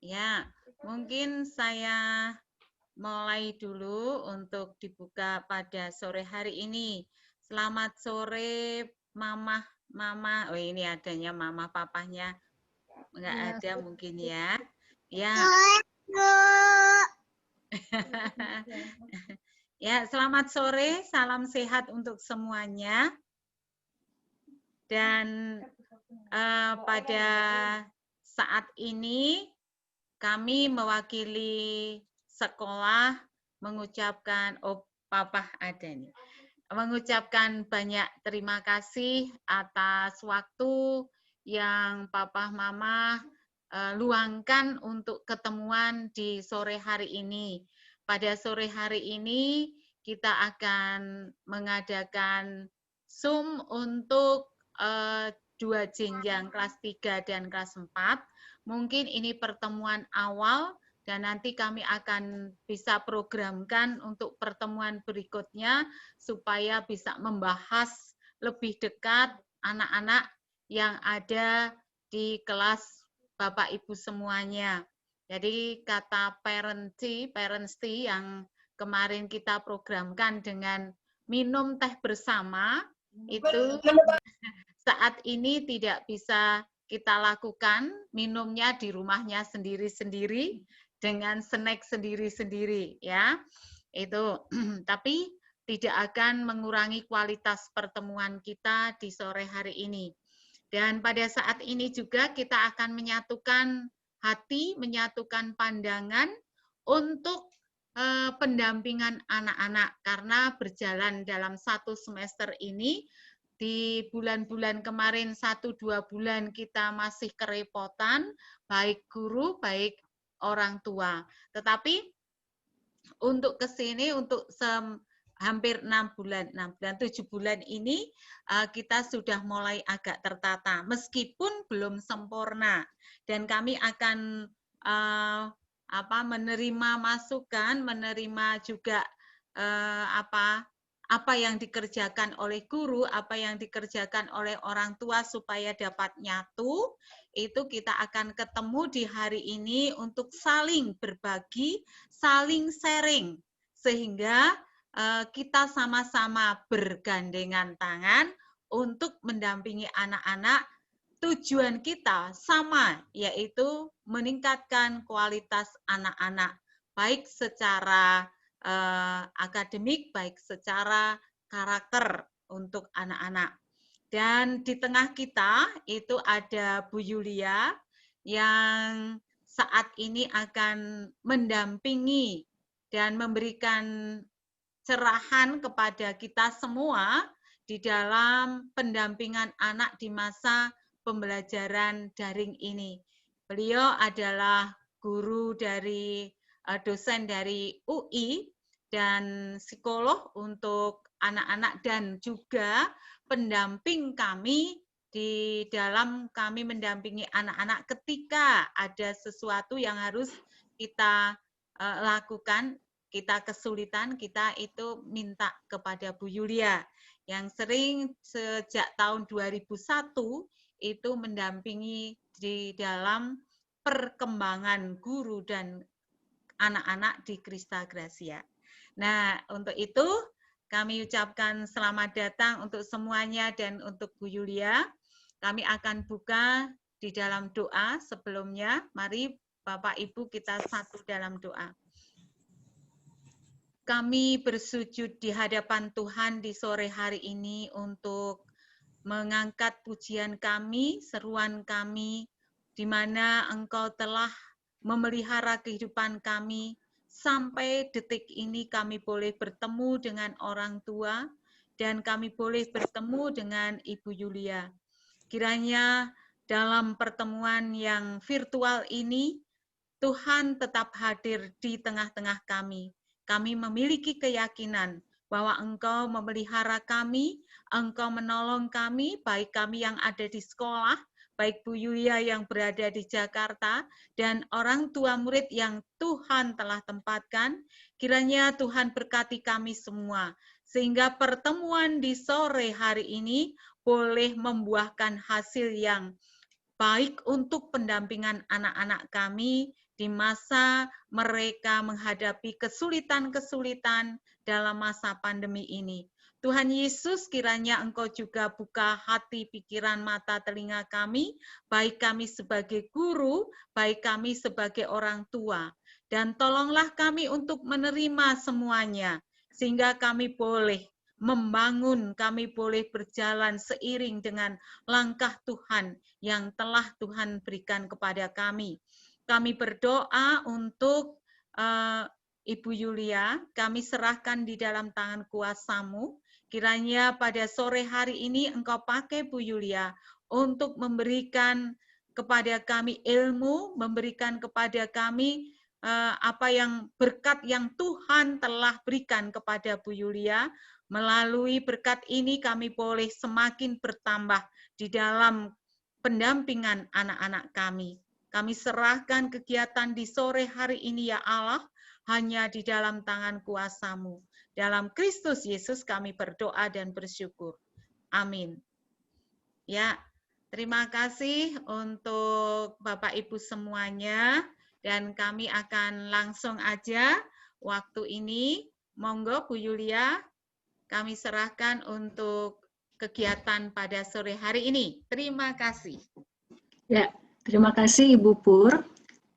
Ya, mungkin saya mulai dulu untuk dibuka pada sore hari ini. Selamat sore, Mama. Oh ini adanya Mama papahnya. Enggak Ya, ada mungkin ya. Ya. Ya, selamat sore, salam sehat untuk semuanya. Dan pada saat ini kami mewakili sekolah mengucapkan, Papa ada nih, mengucapkan banyak terima kasih atas waktu yang Papa Mama luangkan untuk ketemuan di sore hari ini. Pada sore hari ini kita akan mengadakan Zoom untuk dua jenjang kelas 3 dan kelas 4. Mungkin ini pertemuan awal dan nanti kami akan bisa programkan untuk pertemuan berikutnya supaya bisa membahas lebih dekat anak-anak yang ada di kelas Bapak Ibu semuanya. Jadi kata parents tea yang kemarin kita programkan dengan minum teh bersama itu saat ini tidak bisa kita lakukan, minumnya di rumahnya sendiri-sendiri dengan snack sendiri-sendiri ya. Itu tapi tidak akan mengurangi kualitas pertemuan kita di sore hari ini. Dan pada saat ini juga kita akan menyatukan hati, menyatukan pandangan untuk pendampingan anak-anak karena berjalan dalam satu semester ini di bulan-bulan kemarin 1-2 bulan kita masih kerepotan baik guru baik orang tua. Tetapi untuk ke sini untuk hampir 6 bulan, 7 bulan ini kita sudah mulai agak tertata meskipun belum sempurna dan kami akan menerima masukan, menerima juga apa yang dikerjakan oleh guru, apa yang dikerjakan oleh orang tua supaya dapat nyatu, itu kita akan ketemu di hari ini untuk saling berbagi, saling sharing, sehingga kita sama-sama bergandengan tangan untuk mendampingi anak-anak. Tujuan kita sama, yaitu meningkatkan kualitas anak-anak, baik secara akademik, baik secara karakter untuk anak-anak. Dan di tengah kita itu ada Bu Yulia yang saat ini akan mendampingi dan memberikan cerahan kepada kita semua di dalam pendampingan anak di masa pembelajaran daring ini. Beliau adalah guru dari dosen dari UI dan psikolog untuk anak-anak dan juga pendamping kami di dalam kami mendampingi anak-anak ketika ada sesuatu yang harus kita lakukan, kita kesulitan, kita itu minta kepada Bu Yulia yang sering sejak tahun 2001 itu mendampingi di dalam perkembangan guru dan anak-anak di Krista Gracia. Nah, untuk itu kami ucapkan selamat datang untuk semuanya dan untuk Bu Yulia. Kami akan buka di dalam doa sebelumnya. Mari Bapak Ibu kita satu dalam doa. Kami bersujud di hadapan Tuhan di sore hari ini untuk mengangkat pujian kami, seruan kami, di mana Engkau telah memelihara kehidupan kami, sampai detik ini kami boleh bertemu dengan orang tua, dan kami boleh bertemu dengan Ibu Yulia. Kiranya dalam pertemuan yang virtual ini, Tuhan tetap hadir di tengah-tengah kami. Kami memiliki keyakinan bahwa Engkau memelihara kami, Engkau menolong kami, baik kami yang ada di sekolah, baik Bu Yulia yang berada di Jakarta, dan orang tua murid yang Tuhan telah tempatkan. Kiranya Tuhan berkati kami semua, sehingga pertemuan di sore hari ini boleh membuahkan hasil yang baik untuk pendampingan anak-anak kami di masa mereka menghadapi kesulitan-kesulitan dalam masa pandemi ini. Tuhan Yesus, kiranya Engkau juga buka hati, pikiran, mata, telinga kami, baik kami sebagai guru, baik kami sebagai orang tua. Dan tolonglah kami untuk menerima semuanya, sehingga kami boleh membangun, kami boleh berjalan seiring dengan langkah Tuhan yang telah Tuhan berikan kepada kami. Kami berdoa untuk Ibu Yulia, kami serahkan di dalam tangan kuasa-Mu. Kiranya pada sore hari ini Engkau pakai Bu Yulia untuk memberikan kepada kami ilmu, memberikan kepada kami apa yang berkat yang Tuhan telah berikan kepada Bu Yulia. Melalui berkat ini kami boleh semakin bertambah di dalam pendampingan anak-anak kami. Kami serahkan kegiatan di sore hari ini ya Allah, hanya di dalam tangan kuasa-Mu. Dalam Kristus Yesus kami berdoa dan bersyukur. Amin. Ya, terima kasih untuk Bapak Ibu semuanya. Dan kami akan langsung aja waktu ini. Monggo Bu Yulia, kami serahkan untuk kegiatan pada sore hari ini. Terima kasih. Ya, terima kasih Ibu Pur,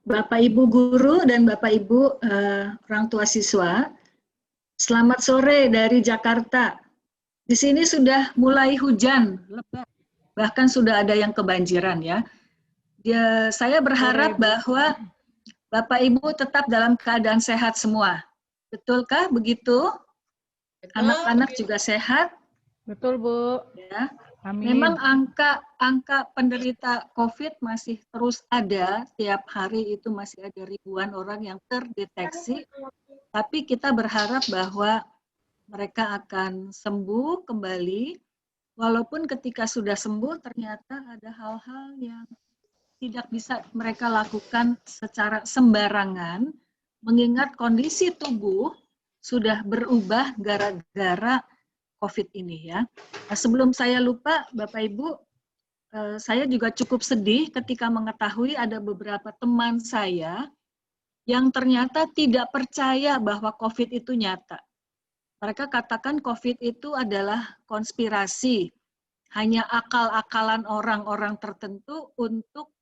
Bapak Ibu guru dan Bapak Ibu orang tua siswa. Selamat sore dari Jakarta. Di sini sudah mulai hujan lebat, bahkan sudah ada yang kebanjiran ya. Saya berharap bahwa Bapak Ibu tetap dalam keadaan sehat semua. Betulkah begitu? Anak-anak juga sehat? Betul, Bu. Ya. Amin. Memang angka penderita COVID masih terus ada, tiap hari itu masih ada ribuan orang yang terdeteksi, tapi kita berharap bahwa mereka akan sembuh kembali, walaupun ketika sudah sembuh ternyata ada hal-hal yang tidak bisa mereka lakukan secara sembarangan, mengingat kondisi tubuh sudah berubah gara-gara COVID ini ya. Nah, sebelum saya lupa, Bapak Ibu, saya juga cukup sedih ketika mengetahui ada beberapa teman saya yang ternyata tidak percaya bahwa COVID itu nyata. Mereka katakan COVID itu adalah konspirasi, hanya akal-akalan orang-orang tertentu untuk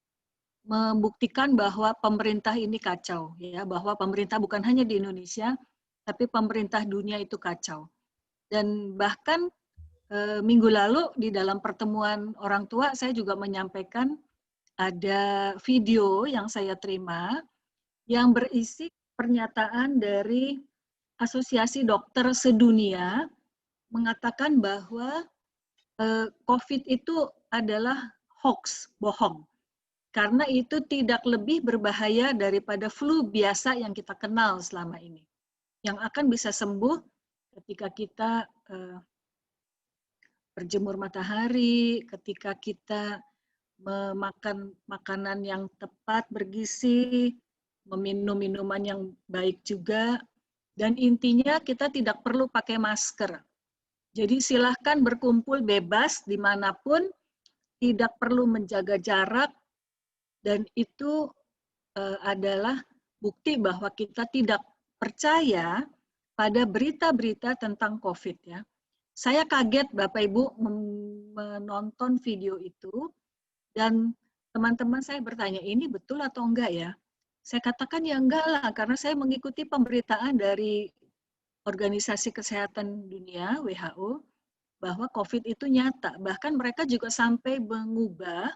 membuktikan bahwa pemerintah ini kacau, ya, bahwa pemerintah bukan hanya di Indonesia, tapi pemerintah dunia itu kacau. Dan bahkan minggu lalu di dalam pertemuan orang tua saya juga menyampaikan ada video yang saya terima yang berisi pernyataan dari Asosiasi Dokter Sedunia mengatakan bahwa COVID itu adalah hoax, bohong. Karena itu tidak lebih berbahaya daripada flu biasa yang kita kenal selama ini. Yang akan bisa sembuh ketika kita berjemur matahari, ketika kita memakan makanan yang tepat, bergizi, meminum minuman yang baik juga, dan intinya kita tidak perlu pakai masker. Jadi silahkan berkumpul bebas dimanapun, tidak perlu menjaga jarak, dan itu adalah bukti bahwa kita tidak percaya pada berita-berita tentang COVID ya. Saya kaget Bapak Ibu menonton video itu dan teman-teman saya bertanya, ini betul atau enggak ya? Saya katakan ya enggak lah, karena saya mengikuti pemberitaan dari Organisasi Kesehatan Dunia, WHO, bahwa COVID itu nyata. Bahkan mereka juga sampai mengubah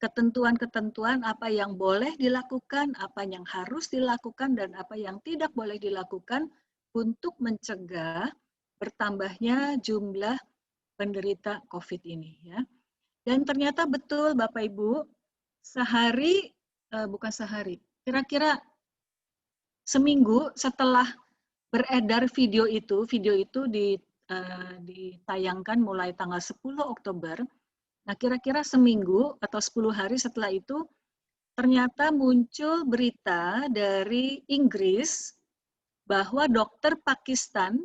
ketentuan-ketentuan apa yang boleh dilakukan, apa yang harus dilakukan, dan apa yang tidak boleh dilakukan untuk mencegah bertambahnya jumlah penderita COVID ini. Ya. Dan ternyata betul Bapak Ibu, kira-kira seminggu setelah beredar video itu ditayangkan mulai tanggal 10 Oktober, nah, kira-kira seminggu atau 10 hari setelah itu, ternyata muncul berita dari Inggris bahwa dokter Pakistan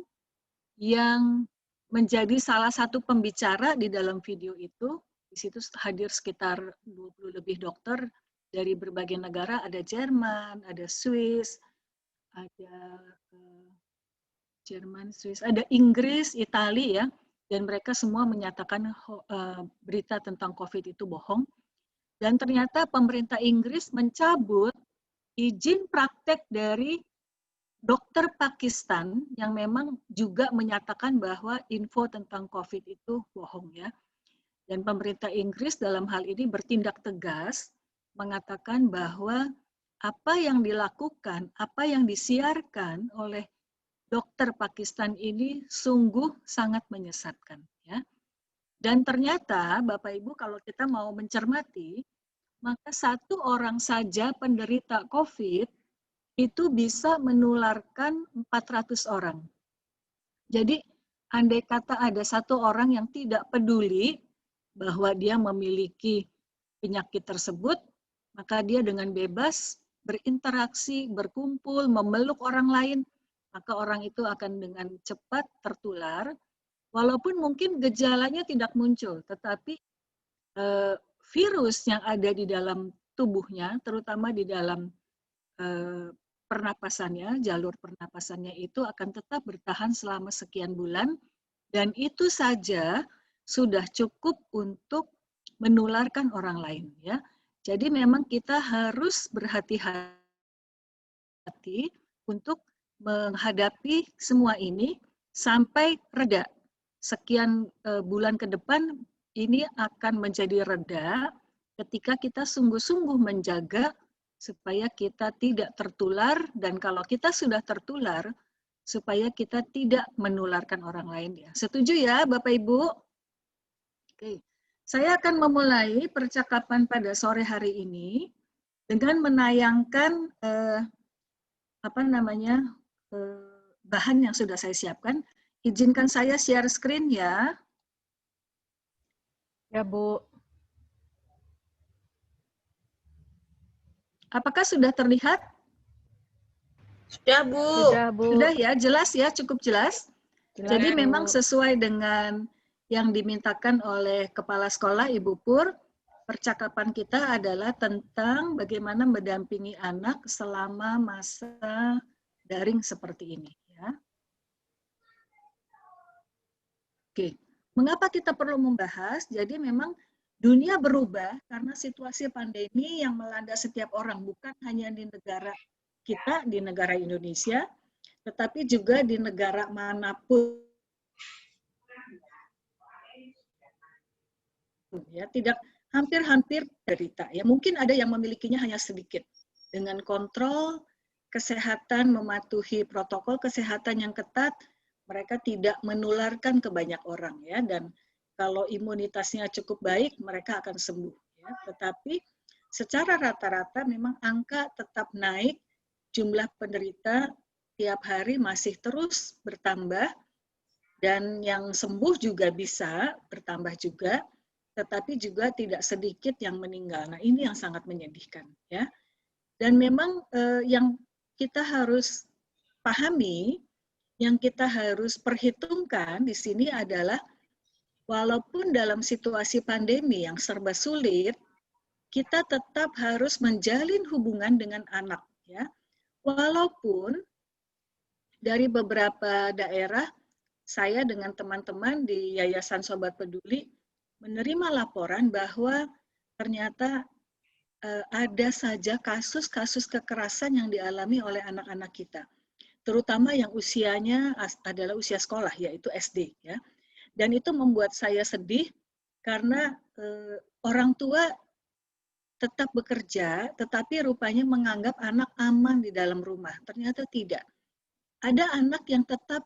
yang menjadi salah satu pembicara di dalam video itu Di situ hadir sekitar 20 lebih dokter dari berbagai negara, ada Jerman, ada Swiss, ada Jerman, Swiss, ada Inggris, Italia ya, dan mereka semua menyatakan berita tentang COVID itu bohong. Dan ternyata pemerintah Inggris mencabut izin praktek dari dokter Pakistan yang memang juga menyatakan bahwa info tentang COVID itu bohong ya. Dan pemerintah Inggris dalam hal ini bertindak tegas, mengatakan bahwa apa yang dilakukan, apa yang disiarkan oleh dokter Pakistan ini sungguh sangat menyesatkan. Ya. Dan ternyata, Bapak Ibu, kalau kita mau mencermati, maka satu orang saja penderita COVID itu bisa menularkan 400 orang. Jadi, andai kata ada satu orang yang tidak peduli bahwa dia memiliki penyakit tersebut, maka dia dengan bebas berinteraksi, berkumpul, memeluk orang lain, maka orang itu akan dengan cepat tertular, walaupun mungkin gejalanya tidak muncul, tetapi virus yang ada di dalam tubuhnya, terutama di dalam pernapasannya, jalur pernapasannya itu akan tetap bertahan selama sekian bulan, dan itu saja sudah cukup untuk menularkan orang lain ya. Jadi memang kita harus berhati-hati untuk menghadapi semua ini sampai reda. Sekian bulan ke depan ini akan menjadi reda ketika kita sungguh-sungguh menjaga supaya kita tidak tertular, dan kalau kita sudah tertular supaya kita tidak menularkan orang lain ya. Setuju ya Bapak Ibu? Oke, saya akan memulai percakapan pada sore hari ini dengan menayangkan bahan yang sudah saya siapkan. Izinkan saya share screen ya. Ya Bu. Apakah sudah terlihat? Sudah Bu. Sudah Bu. Sudah ya, jelas ya, cukup jelas. Jelas, Jadi Bu. memang sesuai dengan yang dimintakan oleh Kepala Sekolah Ibu Pur, percakapan kita adalah tentang bagaimana mendampingi anak selama masa daring seperti ini. Ya. Oke, mengapa kita perlu membahas? Jadi memang dunia berubah karena situasi pandemi yang melanda setiap orang, bukan hanya di negara kita, di negara Indonesia, tetapi juga di negara manapun. Ya, tidak hampir-hampir derita. Ya, mungkin ada yang memilikinya hanya sedikit. Dengan kontrol kesehatan, mematuhi protokol kesehatan yang ketat, mereka tidak menularkan ke banyak orang ya. Dan kalau imunitasnya cukup baik, mereka akan sembuh. Ya. Tetapi secara rata-rata memang angka tetap naik, jumlah penderita tiap hari masih terus bertambah, dan yang sembuh juga bisa bertambah juga, tetapi juga tidak sedikit yang meninggal. Nah, ini yang sangat menyedihkan ya. Dan memang yang kita harus pahami, yang kita harus perhitungkan di sini adalah walaupun dalam situasi pandemi yang serba sulit, kita tetap harus menjalin hubungan dengan anak ya. Walaupun dari beberapa daerah, saya dengan teman-teman di Yayasan Sobat Peduli menerima laporan bahwa ternyata ada saja kasus-kasus kekerasan yang dialami oleh anak-anak kita, terutama yang usianya adalah usia sekolah, yaitu SD. Ya. Dan itu membuat saya sedih karena orang tua tetap bekerja, tetapi rupanya menganggap anak aman di dalam rumah. Ternyata tidak. Ada anak yang tetap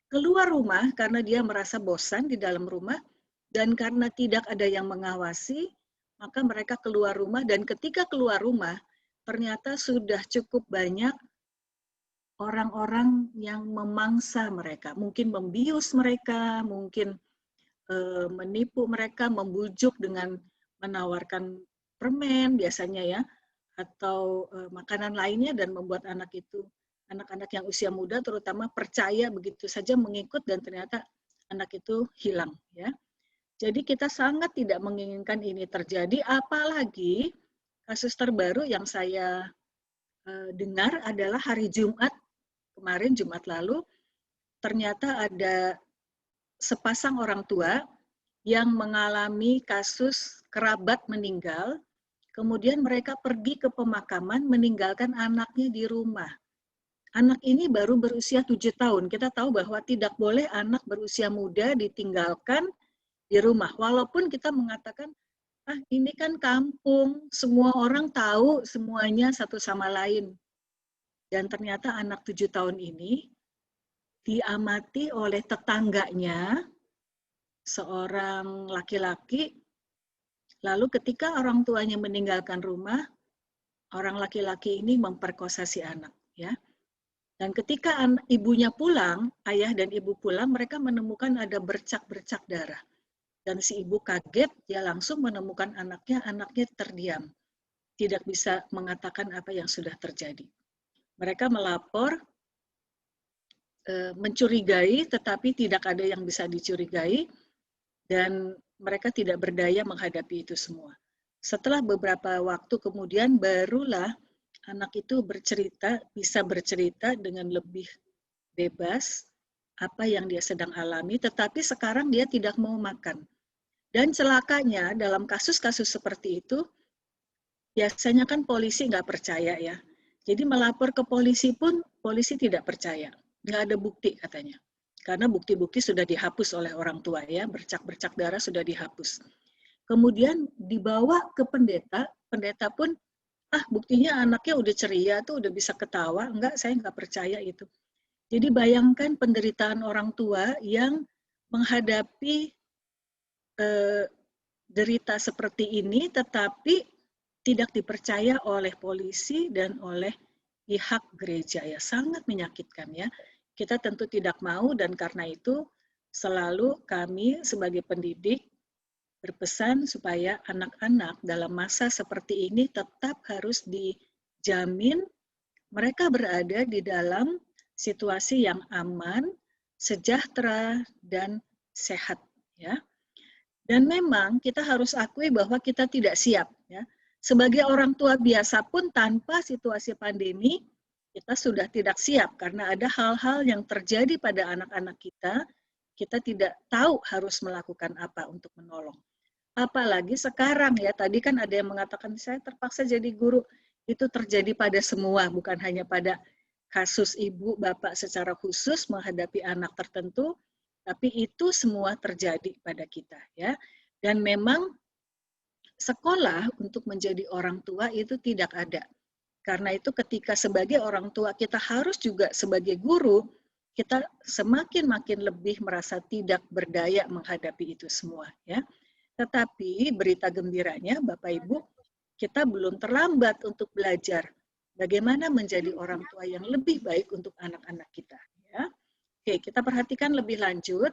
keluar rumah karena dia merasa bosan di dalam rumah, dan karena tidak ada yang mengawasi, maka mereka keluar rumah, dan ketika keluar rumah, ternyata sudah cukup banyak orang-orang yang memangsa mereka, mungkin membius mereka, mungkin menipu mereka, membujuk dengan menawarkan permen biasanya ya, atau makanan lainnya, dan membuat anak-anak yang usia muda terutama percaya begitu saja mengikut, dan ternyata anak itu hilang ya. Jadi kita sangat tidak menginginkan ini terjadi, apalagi kasus terbaru yang saya dengar adalah hari Jumat, kemarin Jumat lalu, ternyata ada sepasang orang tua yang mengalami kasus kerabat meninggal, kemudian mereka pergi ke pemakaman meninggalkan anaknya di rumah. Anak ini baru berusia 7 tahun. Kita tahu bahwa tidak boleh anak berusia muda ditinggalkan di rumah. Walaupun kita mengatakan, ini kan kampung, semua orang tahu semuanya satu sama lain. Dan ternyata anak 7 tahun ini diamati oleh tetangganya, seorang laki-laki, lalu ketika orang tuanya meninggalkan rumah, orang laki-laki ini memperkosa si anak. Ya. Dan ketika ibunya pulang, ayah dan ibu pulang, mereka menemukan ada bercak-bercak darah. Dan si ibu kaget, dia langsung menemukan anaknya terdiam. Tidak bisa mengatakan apa yang sudah terjadi. Mereka melapor, mencurigai, tetapi tidak ada yang bisa dicurigai, dan mereka tidak berdaya menghadapi itu semua. Setelah beberapa waktu kemudian, barulah anak itu bisa bercerita dengan lebih bebas apa yang dia sedang alami, tetapi sekarang dia tidak mau makan. Dan celakanya dalam kasus-kasus seperti itu, biasanya kan polisi nggak percaya ya. Jadi melapor ke polisi pun, polisi tidak percaya. Nggak ada bukti katanya. Karena bukti-bukti sudah dihapus oleh orang tua ya, bercak-bercak darah sudah dihapus. Kemudian dibawa ke pendeta, pendeta pun, buktinya anaknya udah ceria tuh, udah bisa ketawa, enggak, saya nggak percaya itu. Jadi bayangkan penderitaan orang tua yang menghadapi derita seperti ini, tetapi tidak dipercaya oleh polisi dan oleh pihak gereja ya, sangat menyakitkan ya. Kita tentu tidak mau, dan karena itu selalu kami sebagai pendidik berpesan supaya anak-anak dalam masa seperti ini tetap harus dijamin mereka berada di dalam situasi yang aman, sejahtera, dan sehat. Ya. Dan memang kita harus akui bahwa kita tidak siap. Ya. Sebagai orang tua biasa pun tanpa situasi pandemi, kita sudah tidak siap karena ada hal-hal yang terjadi pada anak-anak kita tidak tahu harus melakukan apa untuk menolong. Apalagi sekarang ya, tadi kan ada yang mengatakan saya terpaksa jadi guru, itu terjadi pada semua, bukan hanya pada kasus ibu bapak secara khusus menghadapi anak tertentu, tapi itu semua terjadi pada kita ya. Dan memang sekolah untuk menjadi orang tua itu tidak ada. Karena itu ketika sebagai orang tua kita harus juga sebagai guru, kita semakin lebih merasa tidak berdaya menghadapi itu semua ya. Tetapi berita gembiranya Bapak Ibu, kita belum terlambat untuk belajar bagaimana menjadi orang tua yang lebih baik untuk anak-anak kita. Ya. Oke, kita perhatikan lebih lanjut.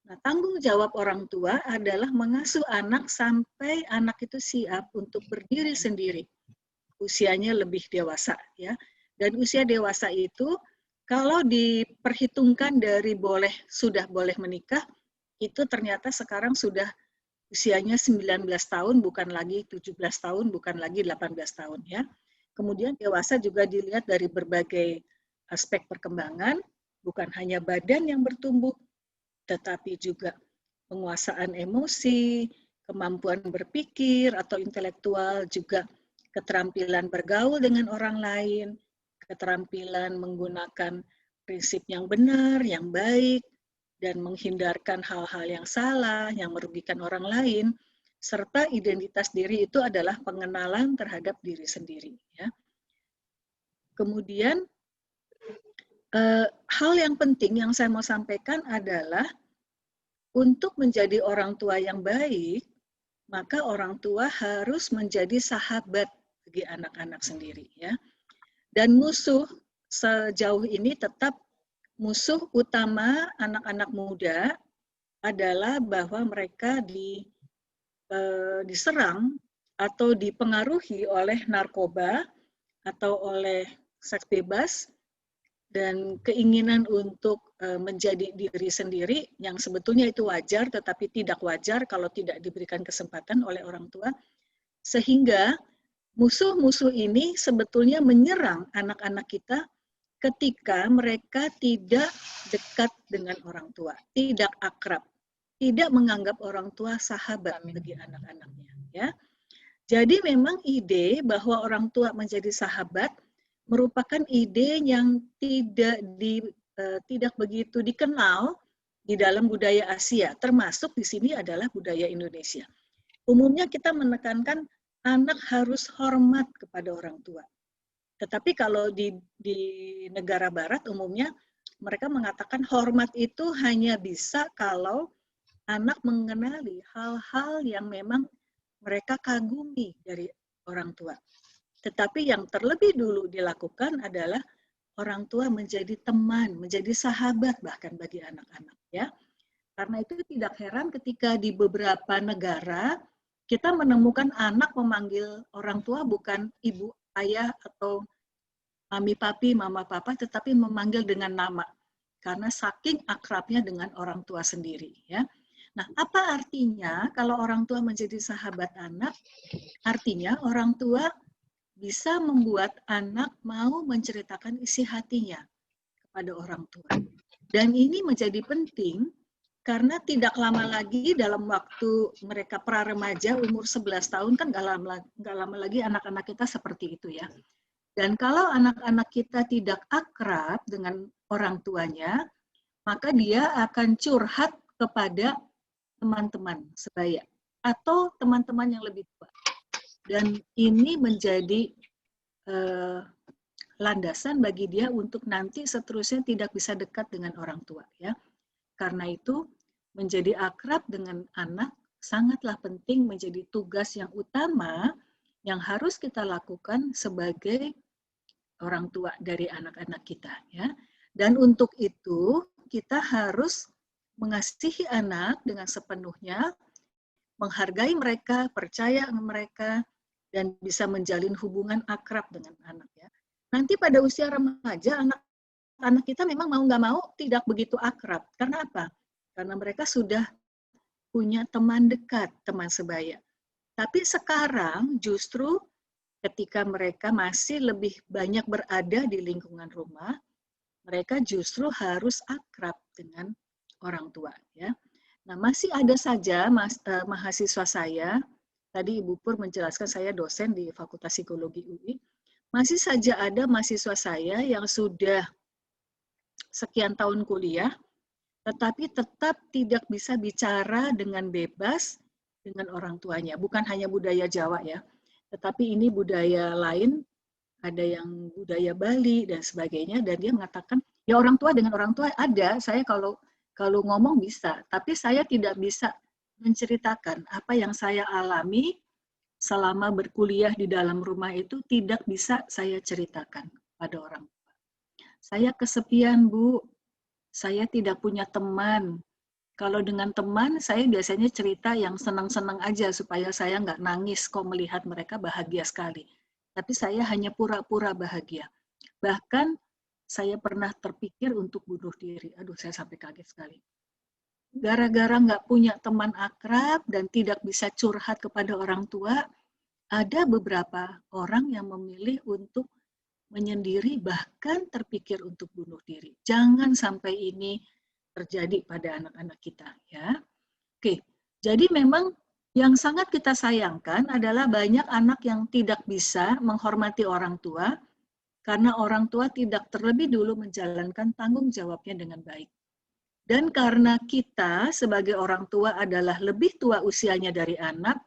Nah, tanggung jawab orang tua adalah mengasuh anak sampai anak itu siap untuk berdiri sendiri. Usianya lebih dewasa. Ya. Dan usia dewasa itu, kalau diperhitungkan dari sudah boleh menikah, itu ternyata sekarang sudah usianya 19 tahun, bukan lagi 17 tahun, bukan lagi 18 tahun. Ya. Kemudian dewasa juga dilihat dari berbagai aspek perkembangan, bukan hanya badan yang bertumbuh, tetapi juga penguasaan emosi, kemampuan berpikir atau intelektual, juga keterampilan bergaul dengan orang lain, keterampilan menggunakan prinsip yang benar, yang baik, dan menghindarkan hal-hal yang salah, yang merugikan orang lain, serta identitas diri itu adalah pengenalan terhadap diri sendiri. Ya. Kemudian, hal yang penting yang saya mau sampaikan adalah untuk menjadi orang tua yang baik, maka orang tua harus menjadi sahabat bagi anak-anak sendiri. Ya. Dan musuh sejauh ini tetap musuh utama anak-anak muda adalah bahwa mereka diserang atau dipengaruhi oleh narkoba atau oleh seks bebas, dan keinginan untuk menjadi diri sendiri yang sebetulnya itu wajar tetapi tidak wajar kalau tidak diberikan kesempatan oleh orang tua, sehingga musuh-musuh ini sebetulnya menyerang anak-anak kita ketika mereka tidak dekat dengan orang tua, tidak akrab, tidak menganggap orang tua sahabat bagi anak-anaknya, ya. Jadi memang ide bahwa orang tua menjadi sahabat merupakan ide yang tidak begitu dikenal di dalam budaya Asia, termasuk di sini adalah budaya Indonesia. Umumnya kita menekankan anak harus hormat kepada orang tua. Tetapi kalau di negara barat umumnya mereka mengatakan hormat itu hanya bisa kalau anak mengenali hal-hal yang memang mereka kagumi dari orang tua. Tetapi yang terlebih dulu dilakukan adalah orang tua menjadi teman, menjadi sahabat bahkan bagi anak-anak, ya. Karena itu tidak heran ketika di beberapa negara kita menemukan anak memanggil orang tua bukan ibu, ayah, atau mami, papi, mama, papa, tetapi memanggil dengan nama. Karena saking akrabnya dengan orang tua sendiri, ya. Nah, apa artinya kalau orang tua menjadi sahabat anak? Artinya orang tua bisa membuat anak mau menceritakan isi hatinya kepada orang tua. Dan ini menjadi penting karena tidak lama lagi dalam waktu mereka pra-remaja umur 11 tahun kan gak lama lagi anak-anak kita seperti itu, ya. Dan kalau anak-anak kita tidak akrab dengan orang tuanya, maka dia akan curhat kepada teman-teman sebaya atau teman-teman yang lebih tua. Dan ini menjadi landasan bagi dia untuk nanti seterusnya tidak bisa dekat dengan orang tua, ya. Karena itu menjadi akrab dengan anak sangatlah penting, menjadi tugas yang utama yang harus kita lakukan sebagai orang tua dari anak-anak kita, ya. Dan untuk itu kita harus mengasihi anak dengan sepenuhnya, menghargai mereka, percaya mereka, dan bisa menjalin hubungan akrab dengan anak, ya. Nanti pada usia remaja, anak kita memang mau nggak mau tidak begitu akrab. Karena apa? Karena mereka sudah punya teman dekat, teman sebaya. Tapi sekarang justru ketika mereka masih lebih banyak berada di lingkungan rumah, mereka justru harus akrab dengan orang tua, ya. Nah, masih ada saja mahasiswa saya, tadi Ibu Pur menjelaskan saya dosen di Fakultas Psikologi UI, masih saja ada mahasiswa saya yang sudah sekian tahun kuliah, tetapi tetap tidak bisa bicara dengan bebas dengan orang tuanya. Bukan hanya budaya Jawa, ya, tetapi ini budaya lain, ada yang budaya Bali dan sebagainya, dan dia mengatakan, ya orang tua dengan orang tua ada, saya kalau ngomong bisa, tapi saya tidak bisa menceritakan apa yang saya alami selama berkuliah di dalam rumah itu tidak bisa saya ceritakan pada orang tua. Saya kesepian, Bu. Saya tidak punya teman. Kalau dengan teman, saya biasanya cerita yang senang-senang aja supaya saya nggak nangis kok melihat mereka bahagia sekali. Tapi saya hanya pura-pura bahagia. Bahkan saya pernah terpikir untuk bunuh diri. Aduh, saya sampai kaget sekali. Gara-gara nggak punya teman akrab dan tidak bisa curhat kepada orang tua, ada beberapa orang yang memilih untuk menyendiri, bahkan terpikir untuk bunuh diri. Jangan sampai ini terjadi pada anak-anak kita, ya. Oke, jadi memang yang sangat kita sayangkan adalah banyak anak yang tidak bisa menghormati orang tua karena orang tua tidak terlebih dulu menjalankan tanggung jawabnya dengan baik. Dan karena kita sebagai orang tua adalah lebih tua usianya dari anak,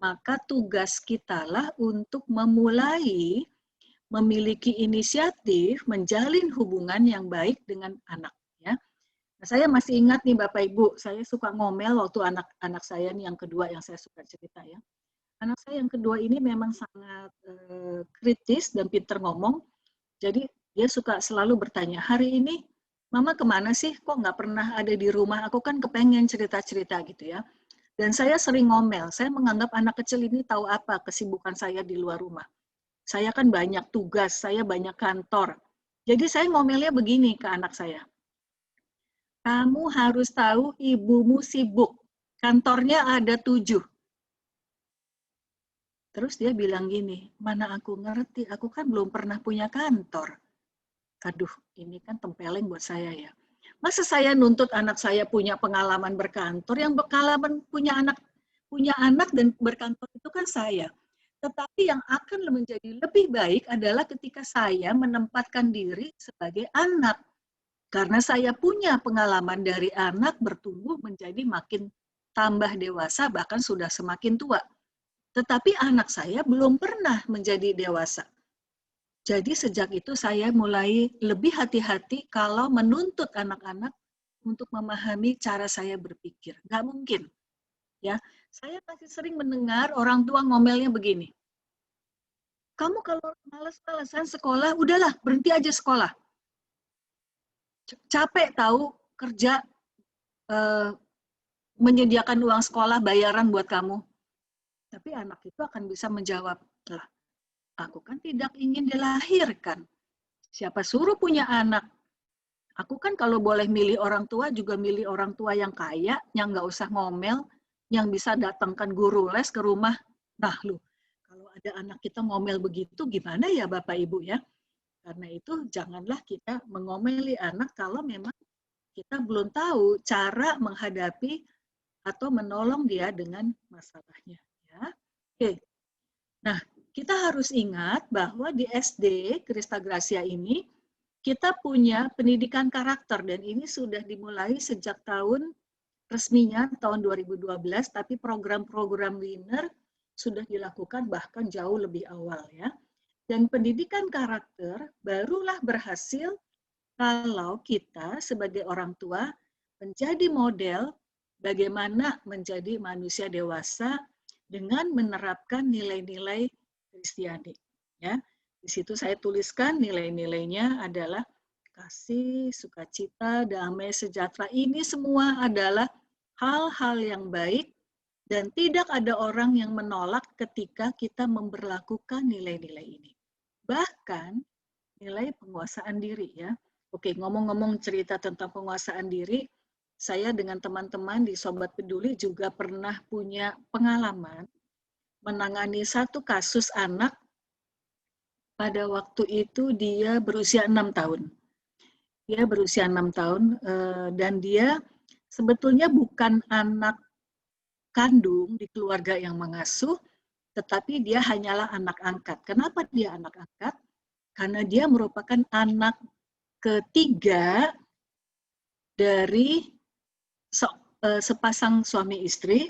maka tugas kitalah untuk memulai memiliki inisiatif menjalin hubungan yang baik dengan anak, ya. Nah, saya masih ingat nih Bapak Ibu, saya suka ngomel waktu anak saya nih yang kedua yang saya suka cerita, ya. Anak saya yang kedua ini memang sangat kritis dan pinter ngomong. Jadi dia suka selalu bertanya, hari ini Mama kemana sih? Kok nggak pernah ada di rumah? Aku kan kepengen cerita-cerita gitu, ya. Dan saya sering ngomel, saya menganggap anak kecil ini tahu apa kesibukan saya di luar rumah. Saya kan banyak tugas, saya banyak kantor. Jadi saya ngomelnya begini ke anak saya. Kamu harus tahu ibumu sibuk. Kantornya ada 7. Terus dia bilang gini, mana aku ngerti, aku kan belum pernah punya kantor. Aduh, ini kan tempeleng buat saya ya. Masa saya nuntut anak saya punya pengalaman berkantor, yang pengalaman punya anak dan berkantor itu kan saya. Tetapi yang akan menjadi lebih baik adalah ketika saya menempatkan diri sebagai anak. Karena saya punya pengalaman dari anak bertumbuh menjadi makin tambah dewasa, bahkan sudah semakin tua. Tetapi anak saya belum pernah menjadi dewasa. Jadi sejak itu saya mulai lebih hati-hati kalau menuntut anak-anak untuk memahami cara saya berpikir. Nggak mungkin. Ya, saya masih sering mendengar orang tua ngomelnya begini. Kamu kalau malas-malasan sekolah, udahlah berhenti aja sekolah. Capek tahu kerja menyediakan uang sekolah bayaran buat kamu. Tapi anak itu akan bisa menjawab, lah, aku kan tidak ingin dilahirkan. Siapa suruh punya anak? Aku kan kalau boleh milih orang tua, juga milih orang tua yang kaya, yang nggak usah ngomel, yang bisa datangkan guru les ke rumah. Nah, lu, kalau ada anak kita ngomel begitu, gimana ya Bapak Ibu ya? Karena itu janganlah kita mengomeli anak kalau memang kita belum tahu cara menghadapi atau menolong dia dengan masalahnya. Ya. Oke. Nah, kita harus ingat bahwa di SD Krista Gracia ini kita punya pendidikan karakter dan ini sudah dimulai sejak tahun resminya tahun 2012, tapi program-program winner sudah dilakukan bahkan jauh lebih awal ya. Dan pendidikan karakter barulah berhasil kalau kita sebagai orang tua menjadi model bagaimana menjadi manusia dewasa dengan menerapkan nilai-nilai Kristiani. Ya, di situ saya tuliskan nilai-nilainya adalah kasih, sukacita, damai, sejahtera. Ini semua adalah hal-hal yang baik dan tidak ada orang yang menolak ketika kita memberlakukan nilai-nilai ini. Bahkan nilai penguasaan diri ya. Oke, ngomong-ngomong cerita tentang penguasaan diri, saya dengan teman-teman di Sobat Peduli juga pernah punya pengalaman menangani satu kasus anak pada waktu itu dia berusia 6 tahun. Dia berusia 6 tahun dan dia sebetulnya bukan anak kandung di keluarga yang mengasuh, tetapi dia hanyalah anak angkat. Kenapa dia anak angkat? Karena dia merupakan anak ketiga dari sepasang suami istri,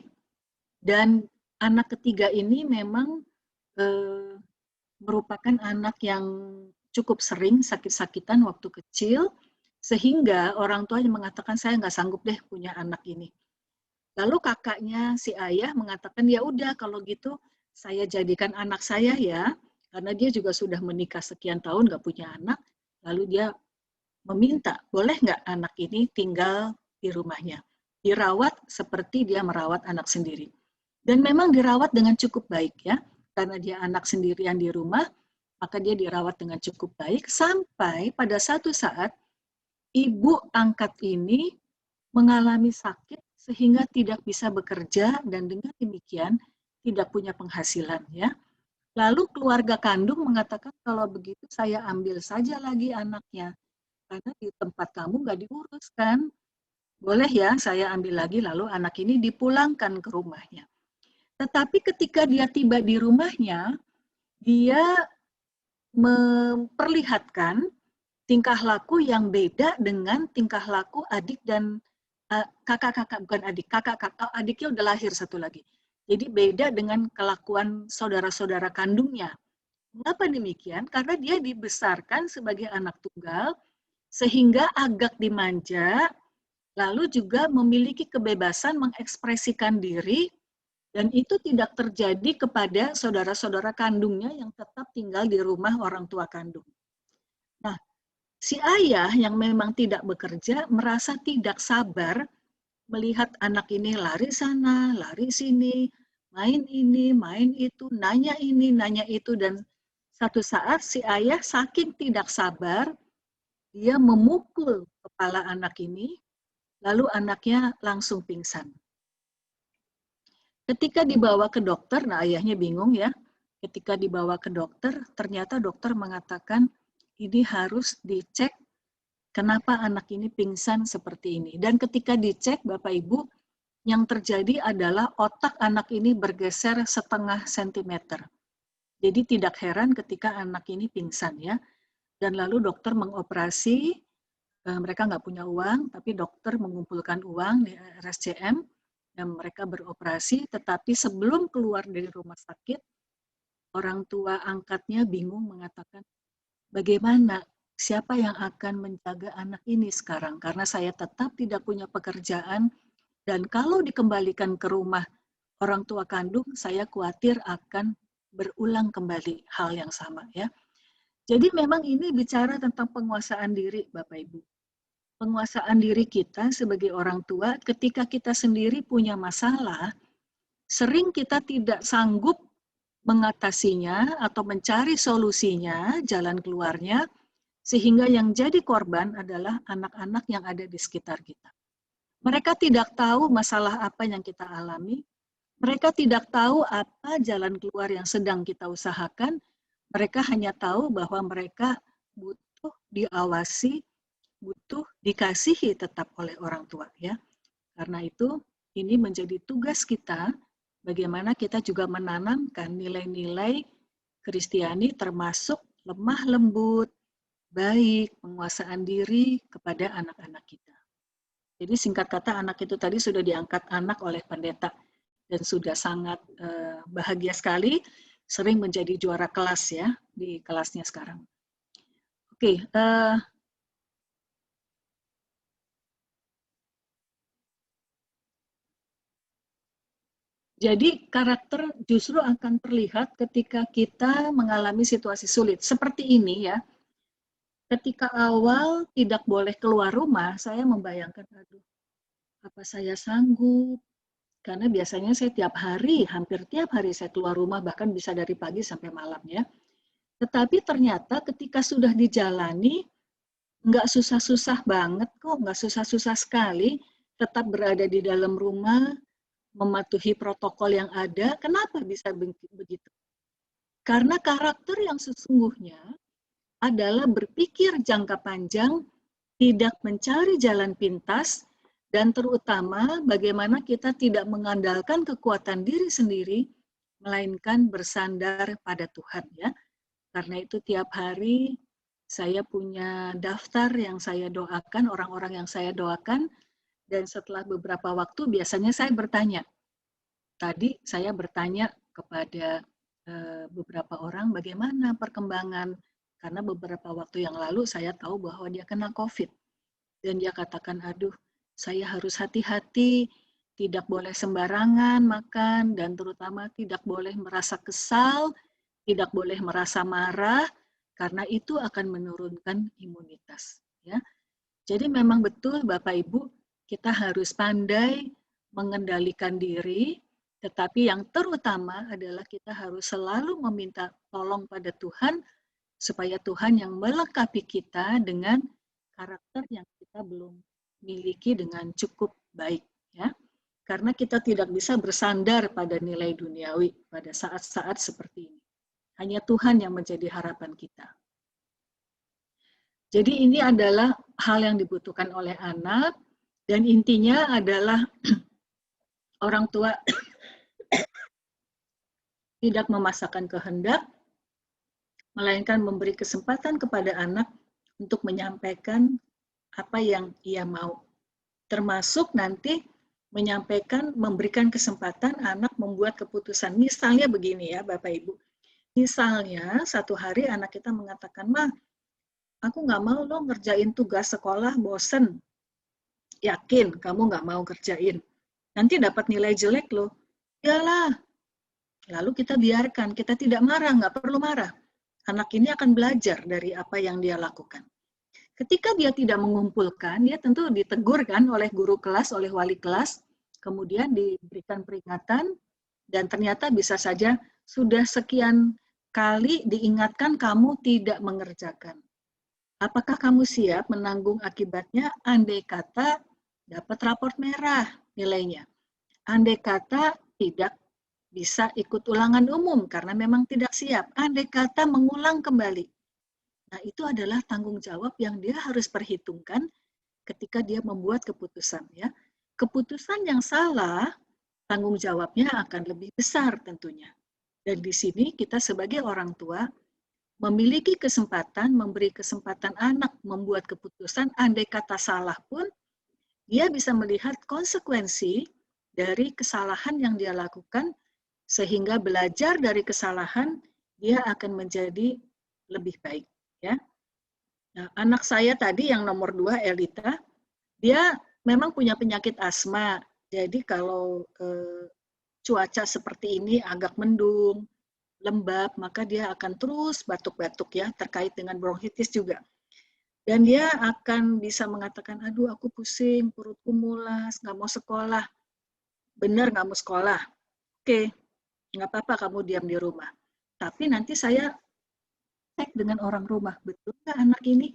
dan anak ketiga ini memang merupakan anak yang cukup sering sakit-sakitan waktu kecil, sehingga orang tuanya mengatakan saya nggak sanggup deh punya anak ini. Lalu kakaknya si ayah mengatakan ya udah kalau gitu saya jadikan anak saya ya, karena dia juga sudah menikah sekian tahun nggak punya anak. Lalu dia meminta boleh nggak anak ini tinggal di rumahnya, dirawat seperti dia merawat anak sendiri. Dan memang dirawat dengan cukup baik ya, karena dia anak sendirian di rumah, maka dia dirawat dengan cukup baik sampai pada satu saat ibu angkat ini mengalami sakit sehingga tidak bisa bekerja dan dengan demikian tidak punya penghasilan ya. Lalu keluarga kandung mengatakan kalau begitu saya ambil saja lagi anaknya karena di tempat kamu nggak diurus kan. Boleh ya saya ambil lagi lalu anak ini dipulangkan ke rumahnya. Tetapi ketika dia tiba di rumahnya, dia memperlihatkan tingkah laku yang beda dengan tingkah laku adik dan kakak-kakak, bukan adik, kakak-kakak, adiknya udah lahir satu lagi. Jadi beda dengan kelakuan saudara-saudara kandungnya. Mengapa demikian? Karena dia dibesarkan sebagai anak tunggal, sehingga agak dimanja, lalu juga memiliki kebebasan mengekspresikan diri, dan itu tidak terjadi kepada saudara-saudara kandungnya yang tetap tinggal di rumah orang tua kandung. Nah, si ayah yang memang tidak bekerja merasa tidak sabar melihat anak ini lari sana, lari sini, main ini, main itu, nanya ini, nanya itu, dan satu saat si ayah saking tidak sabar, dia memukul kepala anak ini, lalu anaknya langsung pingsan. Ketika dibawa ke dokter, nah ayahnya bingung ya, ketika dibawa ke dokter, ternyata dokter mengatakan ini harus dicek kenapa anak ini pingsan seperti ini. Dan ketika dicek, Bapak Ibu, yang terjadi adalah otak anak ini bergeser 0,5 sentimeter. Jadi tidak heran ketika anak ini pingsan ya. Dan lalu dokter mengoperasi, mereka nggak punya uang, tapi dokter mengumpulkan uang di RSCM, dan mereka beroperasi, tetapi sebelum keluar dari rumah sakit, orang tua angkatnya bingung mengatakan, bagaimana, siapa yang akan menjaga anak ini sekarang? Karena saya tetap tidak punya pekerjaan, dan kalau dikembalikan ke rumah orang tua kandung, saya khawatir akan berulang kembali hal yang sama ya. Jadi memang ini bicara tentang penguasaan diri, Bapak Ibu. Penguasaan diri kita sebagai orang tua ketika kita sendiri punya masalah, sering kita tidak sanggup mengatasinya atau mencari solusinya, jalan keluarnya, sehingga yang jadi korban adalah anak-anak yang ada di sekitar kita. Mereka tidak tahu masalah apa yang kita alami, mereka tidak tahu apa jalan keluar yang sedang kita usahakan, mereka hanya tahu bahwa mereka butuh diawasi, butuh dikasihi tetap oleh orang tua ya. Karena itu ini menjadi tugas kita bagaimana kita juga menanamkan nilai-nilai Kristiani termasuk lemah lembut, baik, penguasaan diri kepada anak-anak kita. Jadi singkat kata anak itu tadi sudah diangkat anak oleh pendeta dan sudah sangat bahagia sekali, sering menjadi juara kelas ya di kelasnya sekarang. Oke, jadi karakter justru akan terlihat ketika kita mengalami situasi sulit. Seperti ini ya, ketika awal tidak boleh keluar rumah, saya membayangkan, aduh, apa saya sanggup? Karena biasanya saya tiap hari, hampir tiap hari saya keluar rumah, bahkan bisa dari pagi sampai malam ya. Tetapi ternyata ketika sudah dijalani, nggak susah-susah banget kok, nggak susah-susah sekali, tetap berada di dalam rumah, mematuhi protokol yang ada. Kenapa bisa begitu? Karena karakter yang sesungguhnya adalah berpikir jangka panjang, tidak mencari jalan pintas, dan terutama bagaimana kita tidak mengandalkan kekuatan diri sendiri, melainkan bersandar pada Tuhan ya. Karena itu tiap hari saya punya daftar yang saya doakan, orang-orang yang saya doakan, dan setelah beberapa waktu biasanya saya bertanya. Tadi saya bertanya kepada beberapa orang bagaimana perkembangan, karena beberapa waktu yang lalu saya tahu bahwa dia kena COVID. Dan dia katakan, aduh, saya harus hati-hati, tidak boleh sembarangan makan, dan terutama tidak boleh merasa kesal, tidak boleh merasa marah, karena itu akan menurunkan imunitas. Ya. Jadi memang betul Bapak Ibu, kita harus pandai mengendalikan diri, tetapi yang terutama adalah kita harus selalu meminta tolong pada Tuhan, supaya Tuhan yang melengkapi kita dengan karakter yang kita belum miliki dengan cukup baik ya. Karena kita tidak bisa bersandar pada nilai duniawi pada saat-saat seperti ini. Hanya Tuhan yang menjadi harapan kita. Jadi ini adalah hal yang dibutuhkan oleh anak, dan intinya adalah orang tua tidak memaksakan kehendak, melainkan memberi kesempatan kepada anak untuk menyampaikan apa yang ia mau. Termasuk nanti menyampaikan, memberikan kesempatan anak membuat keputusan. Misalnya begini ya Bapak Ibu, misalnya satu hari anak kita mengatakan, Ma, aku nggak mau lo ngerjain tugas sekolah, bosen. Yakin kamu nggak mau kerjain. Nanti dapat nilai jelek lo. Yalah. Lalu kita biarkan, kita tidak marah, nggak perlu marah. Anak ini akan belajar dari apa yang dia lakukan. Ketika dia tidak mengumpulkan, dia tentu ditegur kan oleh guru kelas, oleh wali kelas, kemudian diberikan peringatan, dan ternyata bisa saja sudah sekian kali diingatkan kamu tidak mengerjakan. Apakah kamu siap menanggung akibatnya andai kata dapat raport merah nilainya? Andai kata tidak bisa ikut ulangan umum karena memang tidak siap. Andai kata mengulang kembali. Nah, itu adalah tanggung jawab yang dia harus perhitungkan ketika dia membuat keputusan, ya. Keputusan yang salah, tanggung jawabnya akan lebih besar tentunya. Dan di sini kita sebagai orang tua memiliki kesempatan, memberi kesempatan anak membuat keputusan, andai kata salah pun, dia bisa melihat konsekuensi dari kesalahan yang dia lakukan, sehingga belajar dari kesalahan, dia akan menjadi lebih baik. Ya. Nah, anak saya tadi yang nomor 2, Elita, dia memang punya penyakit asma. Jadi kalau cuaca seperti ini agak mendung, lembab, maka dia akan terus batuk-batuk ya, terkait dengan bronkitis juga. Dan dia akan bisa mengatakan, aduh aku pusing, perutku mulas, nggak mau sekolah. Benar nggak mau sekolah? Oke, nggak apa-apa kamu diam di rumah. Tapi nanti saya cek dengan orang rumah, betul nggak anak ini?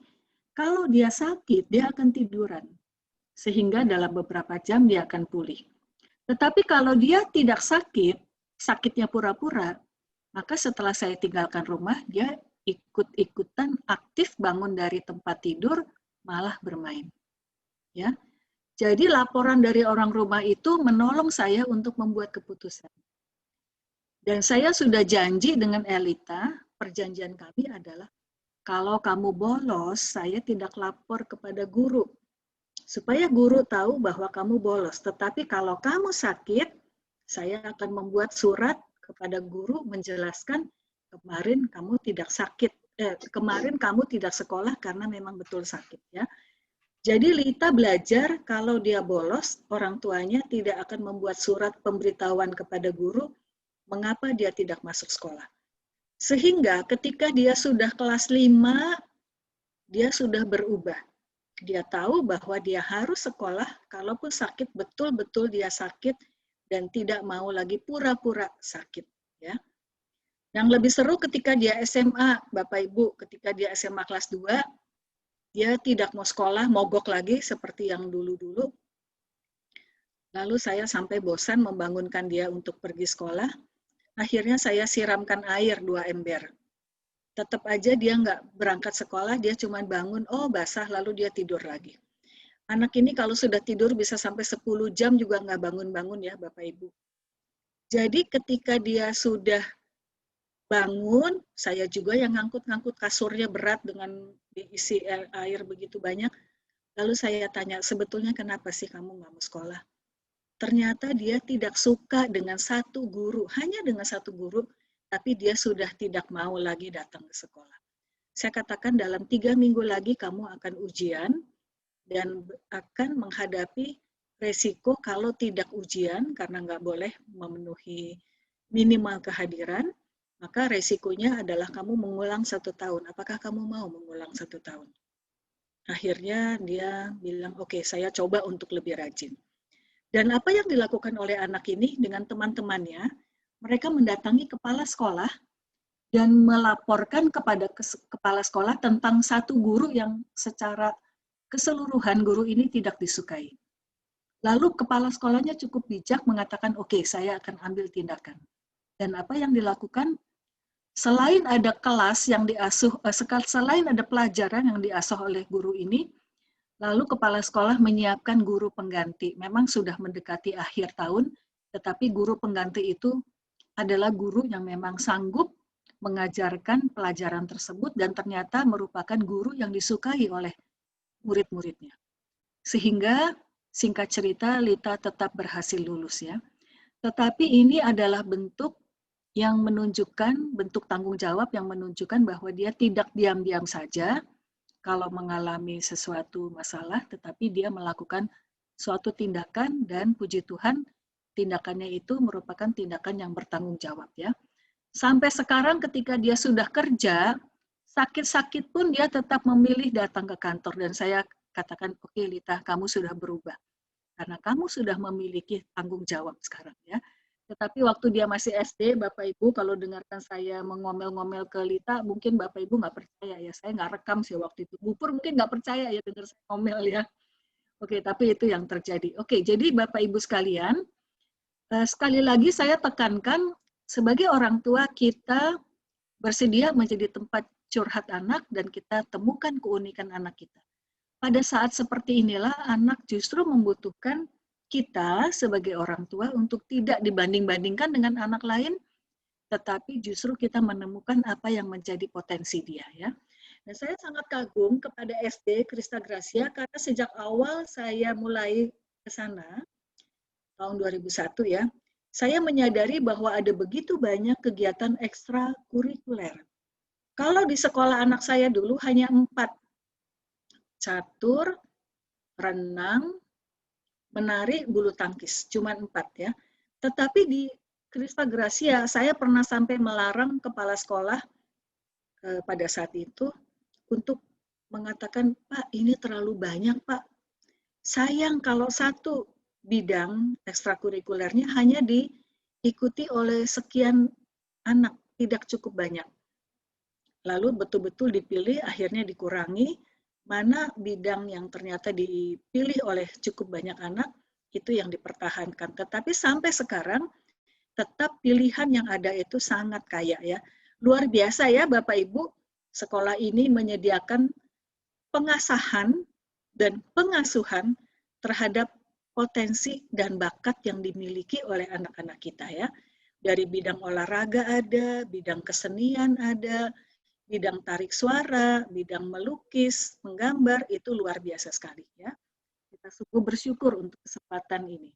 Kalau dia sakit, dia akan tiduran. Sehingga dalam beberapa jam dia akan pulih. Tetapi kalau dia tidak sakit, sakitnya pura-pura, maka setelah saya tinggalkan rumah, dia ikut-ikutan aktif bangun dari tempat tidur, malah bermain. Ya, jadi laporan dari orang rumah itu menolong saya untuk membuat keputusan. Dan saya sudah janji dengan Elita, perjanjian kami adalah kalau kamu bolos, saya tidak lapor kepada guru. Supaya guru tahu bahwa kamu bolos. Tetapi kalau kamu sakit, saya akan membuat surat kepada guru menjelaskan kemarin kamu tidak sakit, kemarin kamu tidak sekolah karena memang betul sakit, ya. Jadi Lita belajar kalau dia bolos, orang tuanya tidak akan membuat surat pemberitahuan kepada guru mengapa dia tidak masuk sekolah. Sehingga ketika dia sudah kelas 5, dia sudah berubah. Dia tahu bahwa dia harus sekolah, kalaupun sakit, betul-betul dia sakit, dan tidak mau lagi pura-pura sakit. Ya. Yang lebih seru ketika dia SMA, Bapak Ibu, ketika dia SMA kelas 2, dia tidak mau sekolah, mogok lagi seperti yang dulu-dulu. Lalu saya sampai bosan membangunkan dia untuk pergi sekolah. Akhirnya saya siramkan air 2 ember. Tetap aja dia nggak berangkat sekolah, dia cuma bangun, oh basah, lalu dia tidur lagi. Anak ini kalau sudah tidur bisa sampai 10 jam juga nggak bangun-bangun ya Bapak Ibu. Jadi ketika dia sudah bangun, saya juga yang ngangkut-ngangkut kasurnya berat dengan diisi air begitu banyak. Lalu saya tanya, sebetulnya kenapa sih kamu nggak mau sekolah? Ternyata dia tidak suka dengan satu guru, hanya dengan satu guru, tapi dia sudah tidak mau lagi datang ke sekolah. Saya katakan dalam 3 minggu lagi kamu akan ujian dan akan menghadapi resiko kalau tidak ujian, karena nggak boleh memenuhi minimal kehadiran, maka resikonya adalah kamu mengulang 1 tahun. Apakah kamu mau mengulang 1 tahun? Akhirnya dia bilang, oke, saya coba untuk lebih rajin. Dan apa yang dilakukan oleh anak ini dengan teman-temannya, mereka mendatangi kepala sekolah dan melaporkan kepada kepala sekolah tentang satu guru yang secara keseluruhan guru ini tidak disukai. Lalu kepala sekolahnya cukup bijak mengatakan, oke, saya akan ambil tindakan. Dan apa yang dilakukan? Selain ada kelas yang diasuh, selain ada pelajaran yang diasuh oleh guru ini, lalu kepala sekolah menyiapkan guru pengganti. Memang sudah mendekati akhir tahun, tetapi guru pengganti itu adalah guru yang memang sanggup mengajarkan pelajaran tersebut dan ternyata merupakan guru yang disukai oleh murid-muridnya. Sehingga singkat cerita Lita tetap berhasil lulus ya. Tetapi ini adalah bentuk yang menunjukkan, bentuk tanggung jawab yang menunjukkan bahwa dia tidak diam-diam saja kalau mengalami sesuatu masalah, tetapi dia melakukan suatu tindakan dan puji Tuhan, tindakannya itu merupakan tindakan yang bertanggung jawab ya. Sampai sekarang ketika dia sudah kerja, sakit-sakit pun dia tetap memilih datang ke kantor dan saya katakan, oke Lita, kamu sudah berubah. Karena kamu sudah memiliki tanggung jawab sekarang ya. Tetapi waktu dia masih SD, Bapak Ibu kalau dengarkan saya mengomel-ngomel ke Lita, mungkin Bapak Ibu nggak percaya ya. Saya nggak rekam sih waktu itu. Bu Pur mungkin nggak percaya ya dengar saya ngomel ya. Oke, tapi itu yang terjadi. Oke, jadi Bapak Ibu sekalian, sekali lagi saya tekankan, sebagai orang tua kita bersedia menjadi tempat curhat anak dan kita temukan keunikan anak kita. Pada saat seperti inilah anak justru membutuhkan kita sebagai orang tua untuk tidak dibanding-bandingkan dengan anak lain, tetapi justru kita menemukan apa yang menjadi potensi dia ya. Dan saya sangat kagum kepada SD Krista Gracia karena sejak awal saya mulai ke sana, tahun 2001 ya, saya menyadari bahwa ada begitu banyak kegiatan ekstrakurikuler. Kalau di sekolah anak saya dulu hanya 4, catur, renang, menari, bulu tangkis, cuma 4 ya. Tetapi di Krista Gracia, saya pernah sampai melarang kepala sekolah pada saat itu untuk mengatakan, Pak, ini terlalu banyak, Pak. Sayang kalau satu bidang ekstrakurikulernya hanya diikuti oleh sekian anak, tidak cukup banyak. Lalu betul-betul dipilih, akhirnya dikurangi, mana bidang yang ternyata dipilih oleh cukup banyak anak, itu yang dipertahankan. Tetapi sampai sekarang, tetap pilihan yang ada itu sangat kaya ya. Luar biasa ya Bapak Ibu, sekolah ini menyediakan pengasahan dan pengasuhan terhadap potensi dan bakat yang dimiliki oleh anak-anak kita ya. Dari bidang olahraga ada, bidang kesenian ada, bidang tarik suara, bidang melukis, menggambar, itu luar biasa sekali ya. Kita sungguh bersyukur untuk kesempatan ini.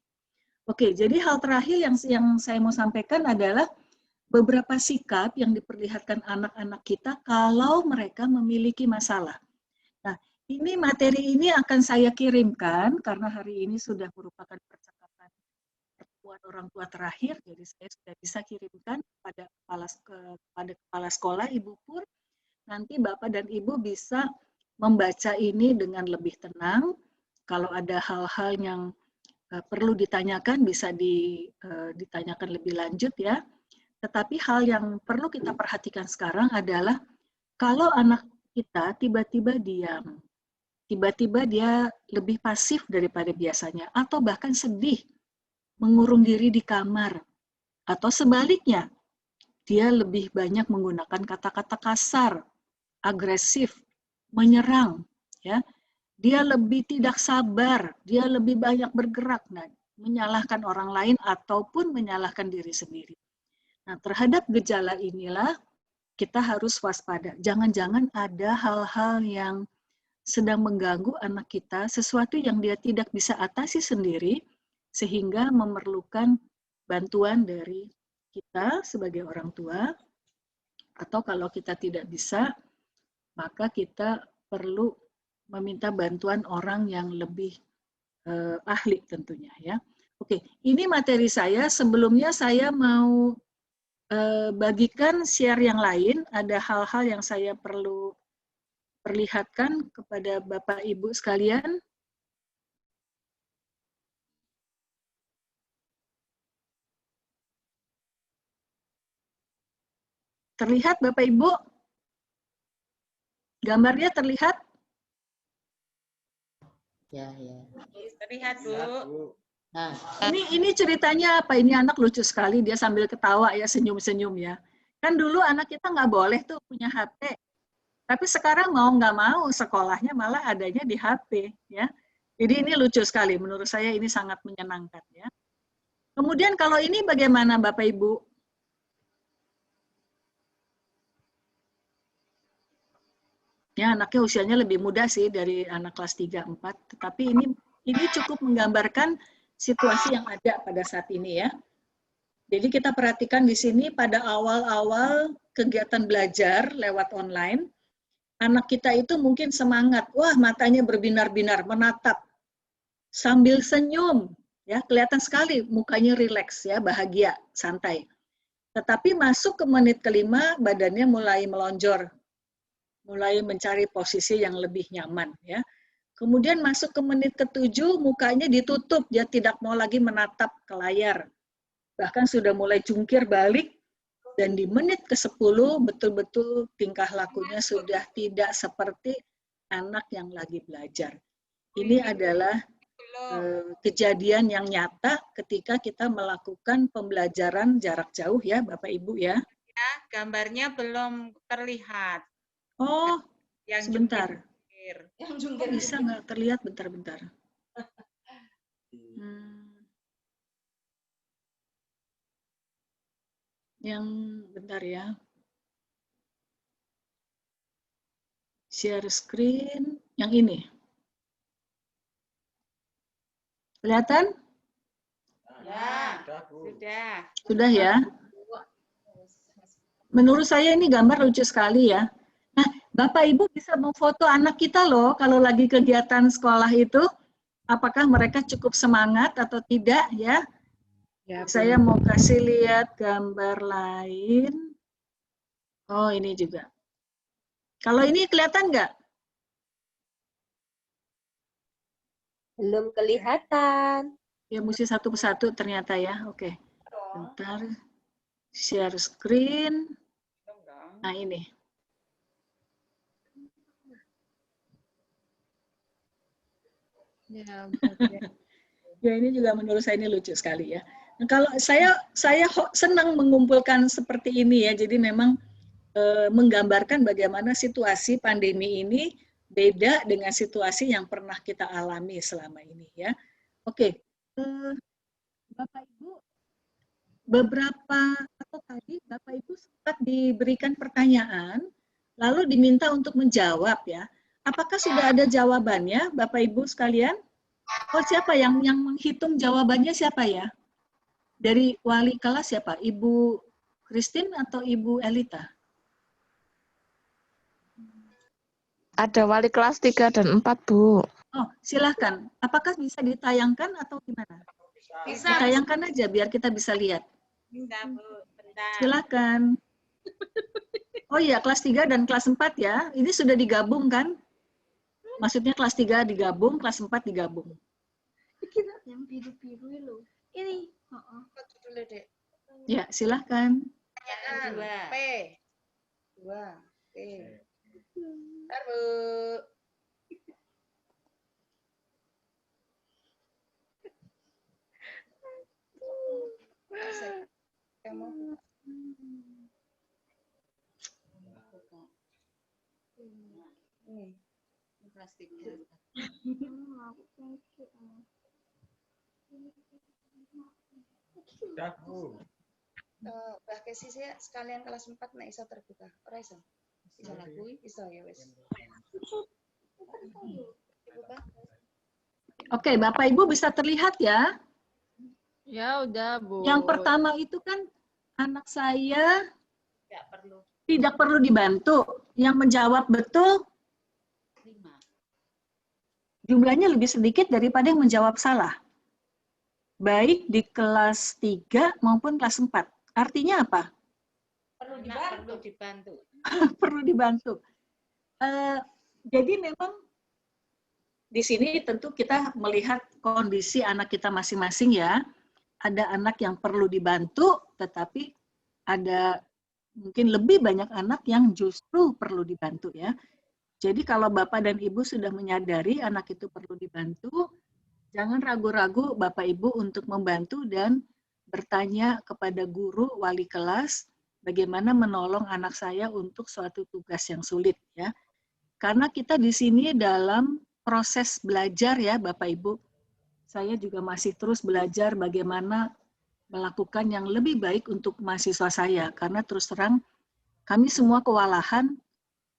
Oke, jadi hal terakhir yang saya mau sampaikan adalah beberapa sikap yang diperlihatkan anak-anak kita kalau mereka memiliki masalah. Nah, ini materi ini akan saya kirimkan karena hari ini sudah merupakan percakapan pertemuan orang tua terakhir, jadi saya sudah bisa kirimkan kepada kepala sekolah Ibu Pur. Nanti Bapak dan Ibu bisa membaca ini dengan lebih tenang. Kalau ada hal-hal yang perlu ditanyakan, bisa ditanyakan lebih lanjut ya. Tetapi hal yang perlu kita perhatikan sekarang adalah kalau anak kita tiba-tiba diam, tiba-tiba dia lebih pasif daripada biasanya, atau bahkan sedih, mengurung diri di kamar, atau sebaliknya, dia lebih banyak menggunakan kata-kata kasar, agresif, menyerang, ya. Dia lebih tidak sabar, dia lebih banyak bergerak, nah, menyalahkan orang lain ataupun menyalahkan diri sendiri. Nah, terhadap gejala inilah kita harus waspada. Jangan-jangan ada hal-hal yang sedang mengganggu anak kita, sesuatu yang dia tidak bisa atasi sendiri, sehingga memerlukan bantuan dari kita sebagai orang tua, atau kalau kita tidak bisa, maka kita perlu meminta bantuan orang yang lebih ahli tentunya ya. Oke, ini materi saya. Sebelumnya saya mau bagikan share yang lain. Ada hal-hal yang saya perlu perlihatkan kepada Bapak Ibu sekalian. Terlihat Bapak Ibu? Gambarnya terlihat? Ya. Terlihat, Bu. Nah, ini ceritanya apa? Ini anak lucu sekali, dia sambil ketawa ya, senyum-senyum ya. Kan dulu anak kita nggak boleh tuh punya HP. Tapi sekarang mau nggak mau sekolahnya malah adanya di HP ya. Jadi ini lucu sekali, menurut saya ini sangat menyenangkan ya. Kemudian kalau ini bagaimana Bapak Ibu? Ya, anaknya usianya lebih muda sih dari anak kelas 3-4, tetapi ini cukup menggambarkan situasi yang ada pada saat ini ya. Jadi kita perhatikan di sini pada awal-awal kegiatan belajar lewat online, anak kita itu mungkin semangat, wah matanya berbinar-binar, menatap, sambil senyum, ya kelihatan sekali mukanya rileks ya, bahagia, santai. Tetapi masuk ke menit kelima, badannya mulai melonjor, mulai mencari posisi yang lebih nyaman ya. Kemudian masuk ke menit ke-7, mukanya ditutup, dia tidak mau lagi menatap ke layar. bahkan sudah mulai jungkir balik, dan di menit ke-10 betul-betul tingkah lakunya sudah tidak seperti anak yang lagi belajar. Ini adalah kejadian yang nyata ketika kita melakukan pembelajaran jarak jauh ya Bapak Ibu ya. Ya, gambarnya belum terlihat. Oh, yang sebentar. Yang jungkir. Bisa nggak terlihat bentar-bentar. Yang bentar ya. Share screen yang ini. Kelihatan? Ya, sudah. Sudah ya? Menurut saya ini gambar lucu sekali ya. Nah, Bapak Ibu bisa memfoto anak kita loh kalau lagi kegiatan sekolah itu. Apakah mereka cukup semangat atau tidak ya? Ya, saya mau kasih lihat gambar lain. Oh, ini juga. Kalau ini kelihatan nggak? Belum kelihatan. Ya, mesti satu persatu ternyata ya. Oke. Bentar. Share screen. Nah, ini. Ya, ini juga menurut saya ini lucu sekali ya. Nah, kalau saya senang mengumpulkan seperti ini ya. Jadi memang menggambarkan bagaimana situasi pandemi ini beda dengan situasi yang pernah kita alami selama ini ya. Oke. Bapak Ibu, beberapa atau tadi Bapak Ibu sempat diberikan pertanyaan, lalu diminta untuk menjawab ya. Apakah sudah ada jawabannya, Bapak Ibu sekalian? Oh, siapa yang menghitung jawabannya siapa ya? Dari wali kelas siapa? Ibu Christine atau Ibu Elita? Ada wali kelas 3 dan 4, Bu. Oh, silahkan. Apakah bisa ditayangkan atau gimana? Bisa. Ditayangkan aja biar kita bisa lihat. Bentar, Bu. Bentar. Silahkan. Oh iya, kelas 3 dan kelas 4 ya. Ini sudah digabung kan? Maksudnya kelas 3 digabung, kelas 4 digabung. Yang biru-biru itu. Ini. Dulu, Dek. Ya, silahkan. Dua. P. 2. P. Bentar, Bu. Kamu ini plastiknya. Mbak Kesi saya sekalian kelas 4 nek iso terbuka. Ora iso. Iso lagu iso ya wis. Oke, Bapak Ibu bisa terlihat ya? Ya udah, Bu. Yang pertama itu kan anak saya tidak perlu dibantu. Yang menjawab betul 5. Jumlahnya lebih sedikit daripada yang menjawab salah. Baik di kelas 3 maupun kelas 4. Artinya apa? Perlu dibantu. Perlu dibantu. Jadi memang di sini tentu kita melihat kondisi anak kita masing-masing ya. Ada anak yang perlu dibantu, tetapi ada mungkin lebih banyak anak yang justru perlu dibantu ya. Jadi kalau Bapak dan Ibu sudah menyadari anak itu perlu dibantu, jangan ragu-ragu Bapak Ibu untuk membantu dan bertanya kepada guru wali kelas bagaimana menolong anak saya untuk suatu tugas yang sulit ya. Karena kita di sini dalam proses belajar ya Bapak Ibu. Saya juga masih terus belajar bagaimana melakukan yang lebih baik untuk mahasiswa saya. Karena terus terang kami semua kewalahan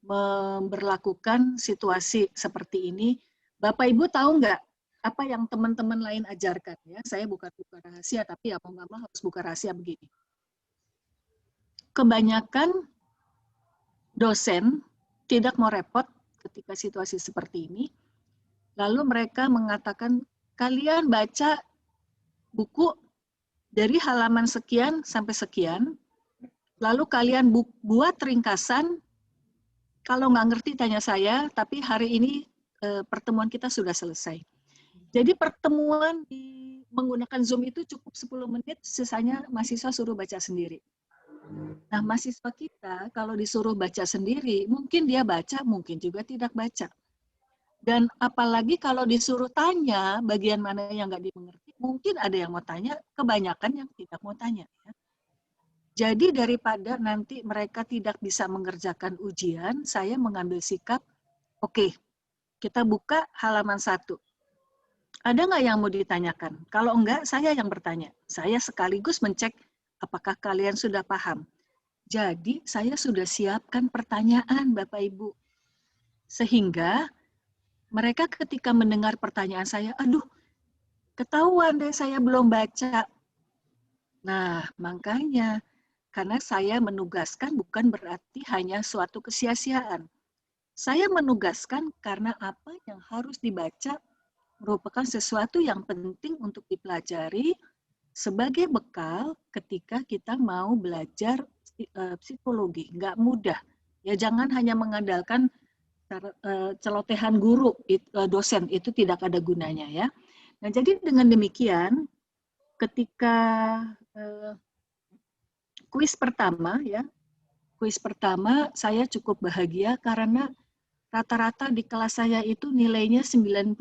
memberlakukan situasi seperti ini. Bapak Ibu tahu nggak apa yang teman-teman lain ajarkan ya? Saya bukan buka rahasia, tapi ya mau nggak mau harus buka rahasia begini. Kebanyakan dosen tidak mau repot ketika situasi seperti ini. Lalu mereka mengatakan, kalian baca buku dari halaman sekian sampai sekian, lalu kalian buat ringkasan, kalau nggak ngerti tanya saya, tapi hari ini pertemuan kita sudah selesai. Jadi pertemuan di menggunakan Zoom itu cukup 10 menit, sisanya mahasiswa suruh baca sendiri. Nah, mahasiswa kita kalau disuruh baca sendiri, mungkin dia baca, mungkin juga tidak baca. Dan apalagi kalau disuruh tanya bagian mana yang nggak dimengerti, mungkin ada yang mau tanya, kebanyakan yang tidak mau tanya. Ya. Jadi daripada nanti mereka tidak bisa mengerjakan ujian, saya mengambil sikap, oke, kita buka halaman 1. Ada nggak yang mau ditanyakan? Kalau enggak, saya yang bertanya. Saya sekaligus mencek apakah kalian sudah paham. Jadi saya sudah siapkan pertanyaan Bapak Ibu. Sehingga mereka ketika mendengar pertanyaan saya, aduh, ketahuan deh saya belum baca. Nah, makanya karena saya menugaskan bukan berarti hanya suatu kesia-siaan. Saya menugaskan karena apa yang harus dibaca merupakan sesuatu yang penting untuk dipelajari sebagai bekal ketika kita mau belajar psikologi. Nggak mudah. Ya jangan hanya mengandalkan celotehan guru, dosen, itu tidak ada gunanya ya. Nah jadi dengan demikian, ketika kuis pertama ya, kuis pertama saya cukup bahagia karena rata-rata di kelas saya itu nilainya 92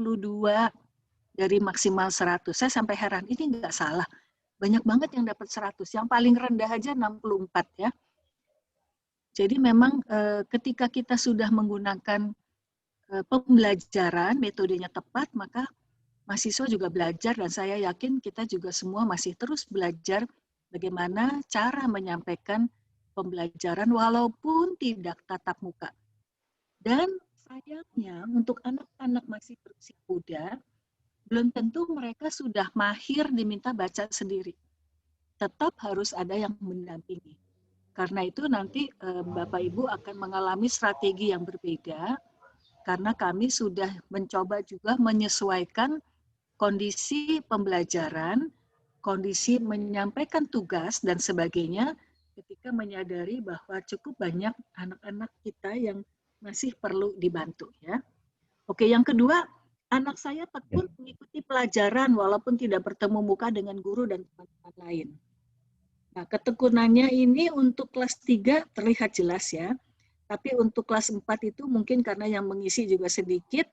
dari maksimal 100. Saya sampai heran, ini nggak salah. Banyak banget yang dapat 100. Yang paling rendah aja 64 ya. Jadi memang ketika kita sudah menggunakan pembelajaran, metodenya tepat, maka mahasiswa juga belajar dan saya yakin kita juga semua masih terus belajar bagaimana cara menyampaikan pembelajaran walaupun tidak tatap muka. Dan sayangnya untuk anak-anak masih berusia muda, belum tentu mereka sudah mahir diminta baca sendiri. Tetap harus ada yang mendampingi. Karena itu nanti Bapak Ibu akan mengalami strategi yang berbeda, karena kami sudah mencoba juga menyesuaikan kondisi pembelajaran, kondisi menyampaikan tugas dan sebagainya, ketika menyadari bahwa cukup banyak anak-anak kita yang masih perlu dibantu ya. Oke, yang kedua, anak saya tekun mengikuti pelajaran walaupun tidak bertemu muka dengan guru dan teman-teman lain. Nah, ketekunannya ini untuk kelas 3 terlihat jelas ya. Tapi untuk kelas 4 itu mungkin karena yang mengisi juga sedikit,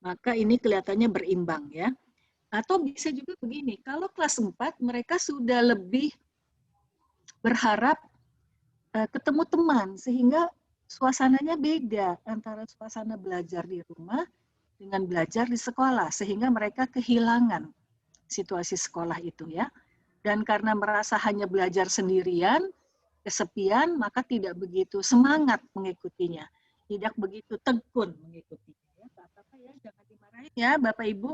maka ini kelihatannya berimbang ya. Atau bisa juga begini, kalau kelas 4 mereka sudah lebih berharap ketemu teman sehingga suasananya beda antara suasana belajar di rumah dengan belajar di sekolah, sehingga mereka kehilangan situasi sekolah itu ya. Dan karena merasa hanya belajar sendirian, kesepian, maka tidak begitu semangat mengikutinya, tidak begitu tekun mengikutinya. Ya, Bapak ya, jangan dimarahin ya, Bapak Ibu,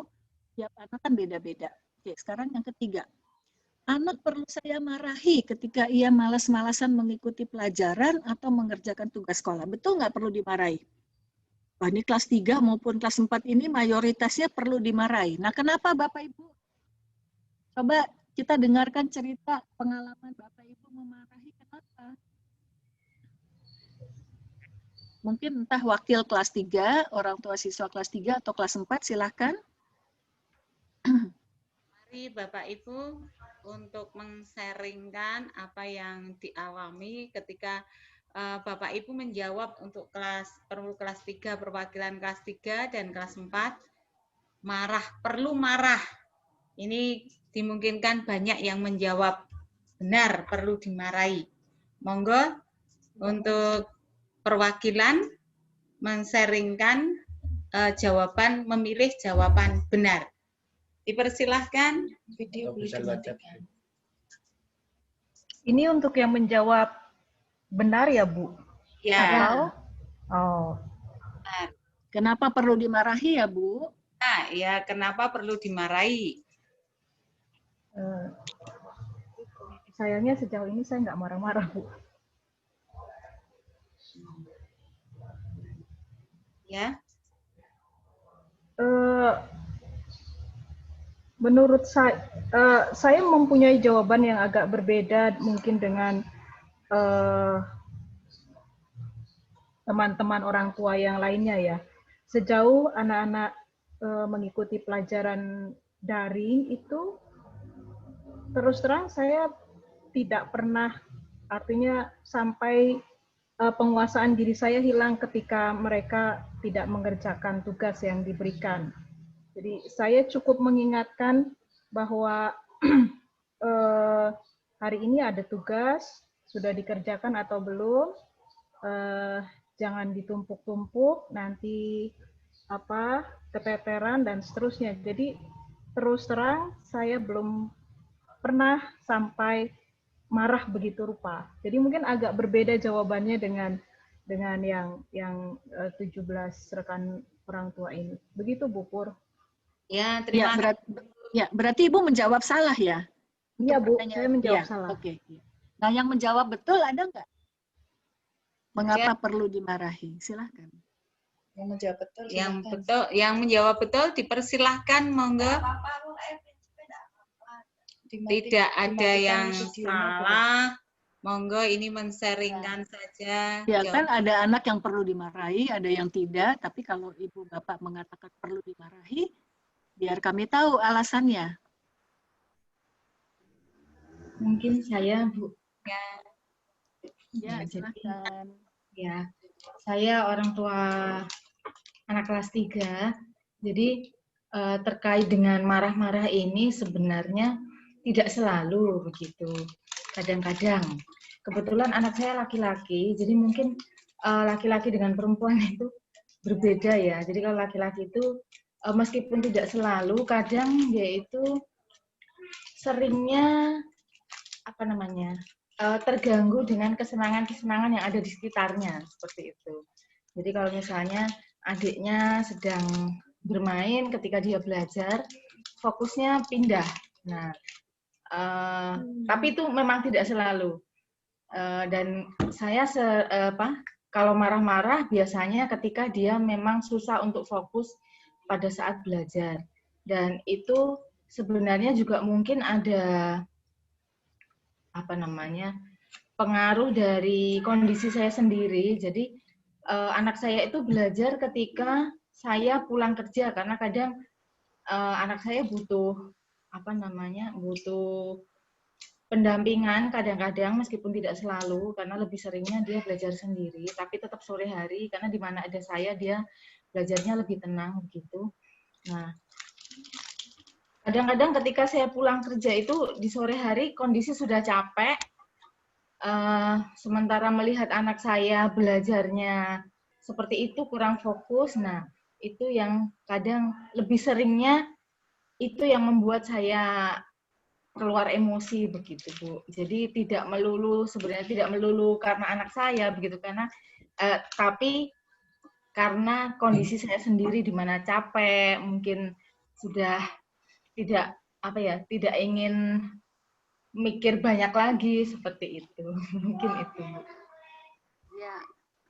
tiap anak kan beda-beda. Oke, sekarang yang ketiga. Anak perlu saya marahi ketika ia malas-malasan mengikuti pelajaran atau mengerjakan tugas sekolah. Betul nggak perlu dimarahi? Wah, ini kelas 3 maupun kelas 4 ini mayoritasnya perlu dimarahi. Nah, kenapa Bapak Ibu? Coba kita dengarkan cerita pengalaman Bapak Ibu memarahi kenapa? Mungkin entah wakil kelas 3, orang tua siswa kelas 3 atau kelas 4, silakan. Mari Bapak Ibu untuk men-sharingkan apa yang dialami ketika Bapak Ibu menjawab untuk kelas 3, perwakilan kelas 3 dan kelas 4, perlu marah. Ini dimungkinkan banyak yang menjawab benar, perlu dimarahi. Monggo untuk perwakilan men-sharingkan jawaban, memilih jawaban benar. Dipersilahkan. Video boleh dimatikan. Ini untuk yang menjawab benar ya, Bu? Ya. Atau? Oh. Kenapa perlu dimarahi ya, Bu? Nah, ya kenapa perlu dimarahi? Sayangnya sejauh ini saya nggak marah-marah, Bu. Ya. Menurut saya mempunyai jawaban yang agak berbeda mungkin dengan teman-teman orang tua yang lainnya ya. Sejauh anak-anak mengikuti pelajaran daring itu terus terang saya tidak pernah, artinya sampai penguasaan diri saya hilang ketika mereka tidak mengerjakan tugas yang diberikan. Jadi saya cukup mengingatkan bahwa hari ini ada tugas, sudah dikerjakan atau belum, jangan ditumpuk-tumpuk, nanti keteteran dan seterusnya. Jadi terus terang saya belum pernah sampai marah begitu rupa. Jadi mungkin agak berbeda jawabannya dengan yang 17 rekan orang tua ini. Begitu Bu Pur. Ya, terima kasih. Berarti Ibu menjawab salah ya? Iya Bu, saya menjawab ya, salah. Oke. Nah, yang menjawab betul ada nggak? Mengapa perlu dimarahi? Silahkan. Yang menjawab betul. Yang menjawab betul dipersilahkan, monggo. Tidak ada yang salah. Monggo ini men-sharingkan saja. Ya kan ada anak yang perlu dimarahi, ada yang tidak. Tapi kalau Ibu Bapak mengatakan perlu dimarahi, biar kami tahu alasannya. Mungkin saya, Bu. Ya, silakan. Ya, saya orang tua anak kelas 3. Jadi terkait dengan marah-marah ini sebenarnya tidak selalu begitu. Kadang-kadang. Kebetulan anak saya laki-laki, jadi mungkin laki-laki dengan perempuan itu berbeda ya. Jadi kalau laki-laki itu meskipun tidak selalu, kadang dia itu seringnya terganggu dengan kesenangan-kesenangan yang ada di sekitarnya, seperti itu. Jadi kalau misalnya adiknya sedang bermain ketika dia belajar, fokusnya pindah. Nah, tapi itu memang tidak selalu. Dan saya kalau marah-marah biasanya ketika dia memang susah untuk fokus pada saat belajar. Dan itu sebenarnya juga mungkin ada pengaruh dari kondisi saya sendiri. Jadi anak saya itu belajar ketika saya pulang kerja, karena kadang anak saya butuh butuh pendampingan kadang-kadang, meskipun tidak selalu, karena lebih seringnya dia belajar sendiri, tapi tetap sore hari, karena di mana ada saya dia belajarnya lebih tenang begitu. Nah, kadang-kadang ketika saya pulang kerja itu di sore hari kondisi sudah capek, sementara melihat anak saya belajarnya seperti itu kurang fokus. Nah, itu yang kadang lebih seringnya itu yang membuat saya keluar emosi begitu, Bu. Jadi sebenarnya tidak melulu karena anak saya begitu, tapi karena kondisi saya sendiri di mana capek, mungkin sudah tidak ingin mikir banyak lagi, seperti itu. Mungkin itu, Bu. Ya,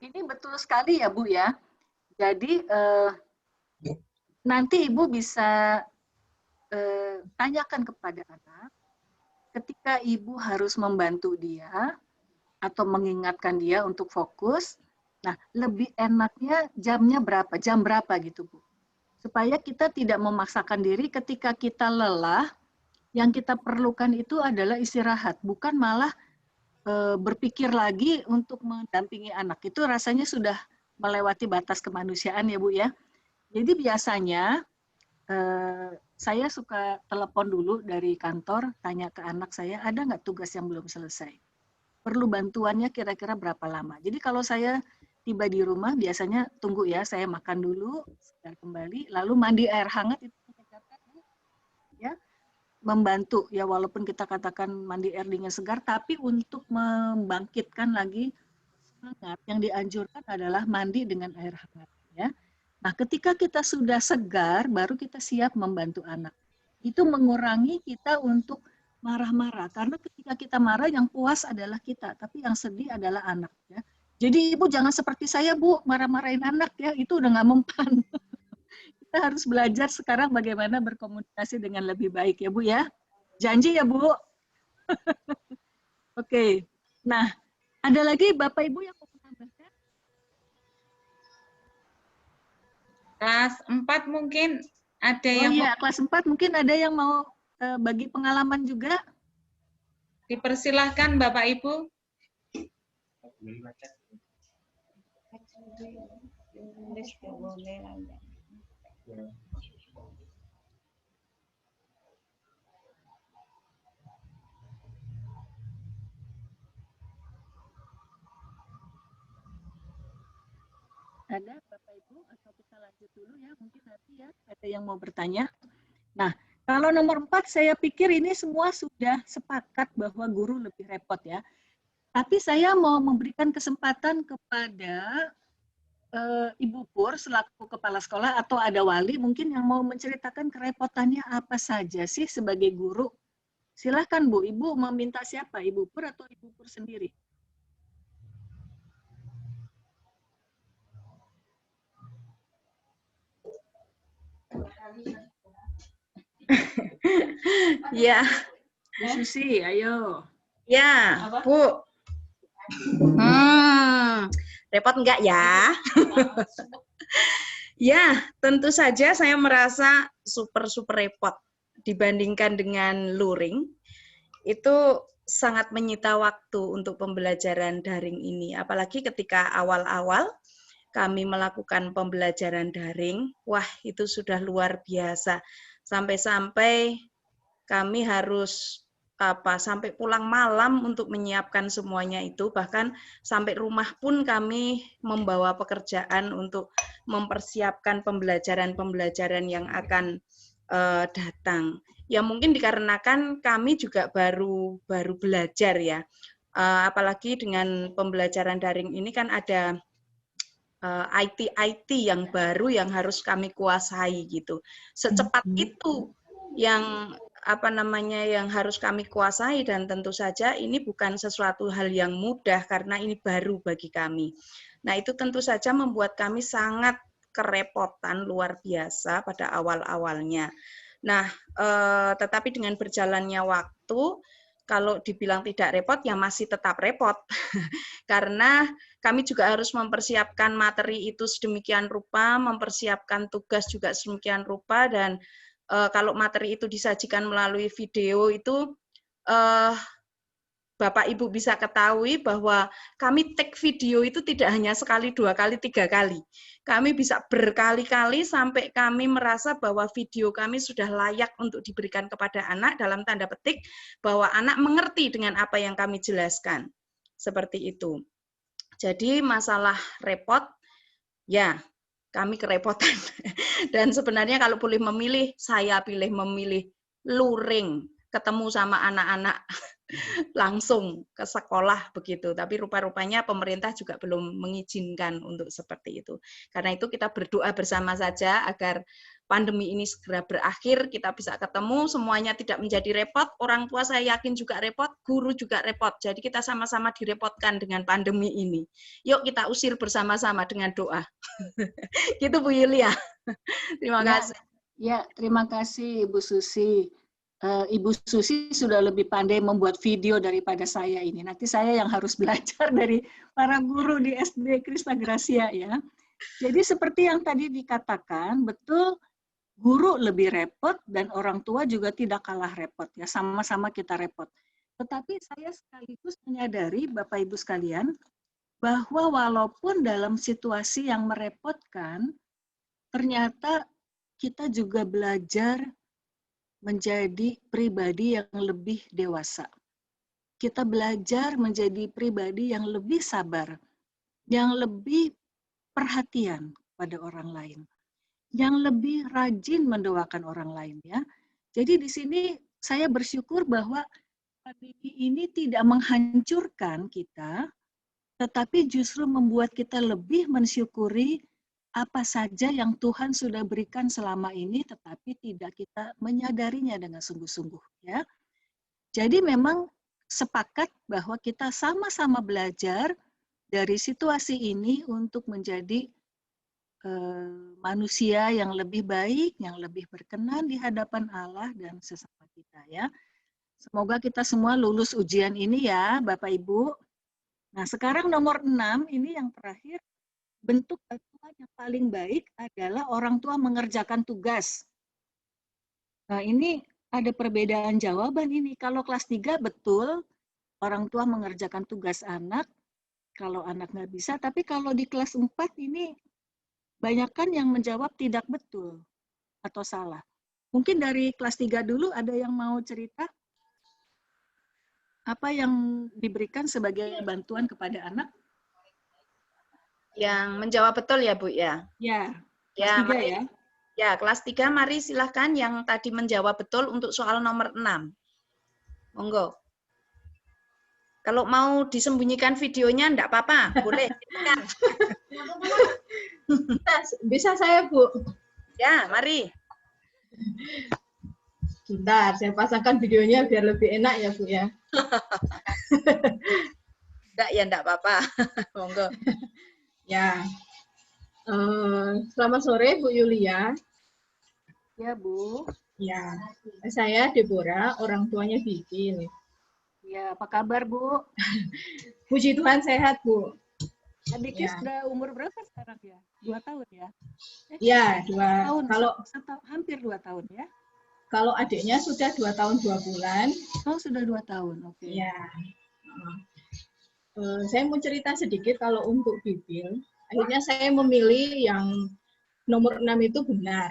ini betul sekali ya, Bu ya. Jadi nanti Ibu bisa tanyakan kepada anak, ketika Ibu harus membantu dia atau mengingatkan dia untuk fokus, nah lebih enaknya jamnya berapa, jam berapa gitu, Bu. Supaya kita tidak memaksakan diri ketika kita lelah, yang kita perlukan itu adalah istirahat, bukan malah berpikir lagi untuk mendampingi anak. Itu rasanya sudah melewati batas kemanusiaan ya, Bu ya. Jadi biasanya saya suka telepon dulu dari kantor, tanya ke anak saya, ada nggak tugas yang belum selesai? Perlu bantuannya kira-kira berapa lama? Jadi kalau saya tiba di rumah, biasanya tunggu ya, saya makan dulu, sebentar kembali, lalu mandi air hangat, itu ya, membantu, ya walaupun kita katakan mandi air dingin segar, tapi untuk membangkitkan lagi semangat, yang dianjurkan adalah mandi dengan air hangat. Ya. Nah, ketika kita sudah segar, baru kita siap membantu anak. Itu mengurangi kita untuk marah-marah. Karena ketika kita marah, yang puas adalah kita, tapi yang sedih adalah anak. Ya. Jadi Ibu jangan seperti saya, Bu, marah-marahin anak. Ya, itu udah nggak mempan. Kita harus belajar sekarang bagaimana berkomunikasi dengan lebih baik, ya Bu ya. Janji ya Bu. Oke. Nah, ada lagi Bapak Ibu yang mau menambahkan? Kelas 4 mungkin ada yang kelas 4 mungkin ada yang mau bagi pengalaman juga. Dipersilahkan Bapak Ibu. Ada Bapak Ibu atau kita lanjut dulu ya, mungkin nanti ya ada yang mau bertanya. Nah, kalau nomor 4 saya pikir ini semua sudah sepakat bahwa guru lebih repot ya. Tapi saya mau memberikan kesempatan kepada Ibu Pur selaku kepala sekolah atau ada wali mungkin yang mau menceritakan kerepotannya apa saja sih sebagai guru. Silahkan Bu, Ibu meminta siapa? Ibu Pur atau Ibu Pur sendiri? Ya, Bu Susi, ayo. ya, Bu. Repot enggak ya? Ya, tentu saja saya merasa super repot dibandingkan dengan luring. Itu sangat menyita waktu untuk pembelajaran daring ini. Apalagi ketika awal-awal kami melakukan pembelajaran daring, wah itu sudah luar biasa. Sampai-sampai kami harus sampai pulang malam untuk menyiapkan semuanya itu, bahkan sampai rumah pun kami membawa pekerjaan untuk mempersiapkan pembelajaran-pembelajaran yang akan datang. Ya mungkin dikarenakan kami juga baru belajar ya, apalagi dengan pembelajaran daring ini kan ada IT yang baru yang harus kami kuasai gitu. Secepat itu yang yang harus kami kuasai, dan tentu saja ini bukan sesuatu hal yang mudah karena ini baru bagi kami. Nah, itu tentu saja membuat kami sangat kerepotan luar biasa pada awal-awalnya. Nah, tetapi dengan berjalannya waktu, kalau dibilang tidak repot ya masih tetap repot. Karena kami juga harus mempersiapkan materi itu sedemikian rupa, mempersiapkan tugas juga sedemikian rupa, dan kalau materi itu disajikan melalui video itu, Bapak Ibu bisa ketahui bahwa kami take video itu tidak hanya sekali, 2 kali, 3 kali. Kami bisa berkali-kali sampai kami merasa bahwa video kami sudah layak untuk diberikan kepada anak, dalam tanda petik bahwa anak mengerti dengan apa yang kami jelaskan. Seperti itu. Jadi masalah repot, ya kami kerepotan. Dan sebenarnya kalau boleh memilih, saya memilih luring, ketemu sama anak-anak langsung ke sekolah begitu. Tapi rupa-rupanya pemerintah juga belum mengizinkan untuk seperti itu. Karena itu kita berdoa bersama saja agar pandemi ini segera berakhir, kita bisa ketemu, semuanya tidak menjadi repot, orang tua saya yakin juga repot, guru juga repot. Jadi kita sama-sama direpotkan dengan pandemi ini. Yuk kita usir bersama-sama dengan doa. Gitu Bu Yulia. Terima kasih. Ya, terima kasih Ibu Susi. Ibu Susi sudah lebih pandai membuat video daripada saya ini. Nanti saya yang harus belajar dari para guru di SD Krishna Gracia ya. Jadi seperti yang tadi dikatakan, betul guru lebih repot dan orang tua juga tidak kalah repot ya, sama-sama kita repot. Tetapi saya sekaligus menyadari Bapak Ibu sekalian bahwa walaupun dalam situasi yang merepotkan, ternyata kita juga belajar menjadi pribadi yang lebih dewasa. Kita belajar menjadi pribadi yang lebih sabar, yang lebih perhatian pada orang lain, yang lebih rajin mendoakan orang lain ya. Jadi di sini saya bersyukur bahwa pandemi ini tidak menghancurkan kita, tetapi justru membuat kita lebih mensyukuri apa saja yang Tuhan sudah berikan selama ini, tetapi tidak kita menyadarinya dengan sungguh-sungguh ya. Jadi memang sepakat bahwa kita sama-sama belajar dari situasi ini untuk menjadi manusia yang lebih baik, yang lebih berkenan di hadapan Allah dan sesama kita ya. Semoga kita semua lulus ujian ini ya, Bapak Ibu. Nah, sekarang nomor 6 ini yang terakhir, bentuk bantuan yang paling baik adalah orang tua mengerjakan tugas. Nah, ini ada perbedaan jawaban ini. Kalau kelas 3 betul, orang tua mengerjakan tugas anak, kalau anak nggak bisa, tapi kalau di kelas 4 ini banyakkan yang menjawab tidak betul atau salah. Mungkin dari kelas 3 dulu ada yang mau cerita? Apa yang diberikan sebagai bantuan kepada anak? Yang menjawab betul ya, Bu ya? Ya, Ya, kelas 3 mari. ya. Ya, kelas 3 mari silahkan yang tadi menjawab betul untuk soal nomor 6. Monggo. Kalau mau disembunyikan videonya enggak apa-apa, boleh. Silakan. Bisa saya, Bu? Ya, mari. Bentar, saya pasangkan videonya biar lebih enak ya, Bu ya. Enggak ya, enggak apa-apa. Monggo. Ya. Selamat sore, Bu Yulia. Ya, Bu. Ya, saya Deborah, orang tuanya Bibil. Ya, apa kabar, Bu? Puji Tuhan sehat, Bu. Adiknya Ya. sudah umur berapa sekarang ya? 2 tahun ya? Ya, 2 tahun. kalau Hampir 2 tahun ya? kalau adiknya sudah 2 tahun 2 bulan. Oh, sudah 2 tahun. Oke. Ya. Saya mau cerita sedikit kalau untuk Bibil. Akhirnya saya memilih yang nomor 6 itu benar.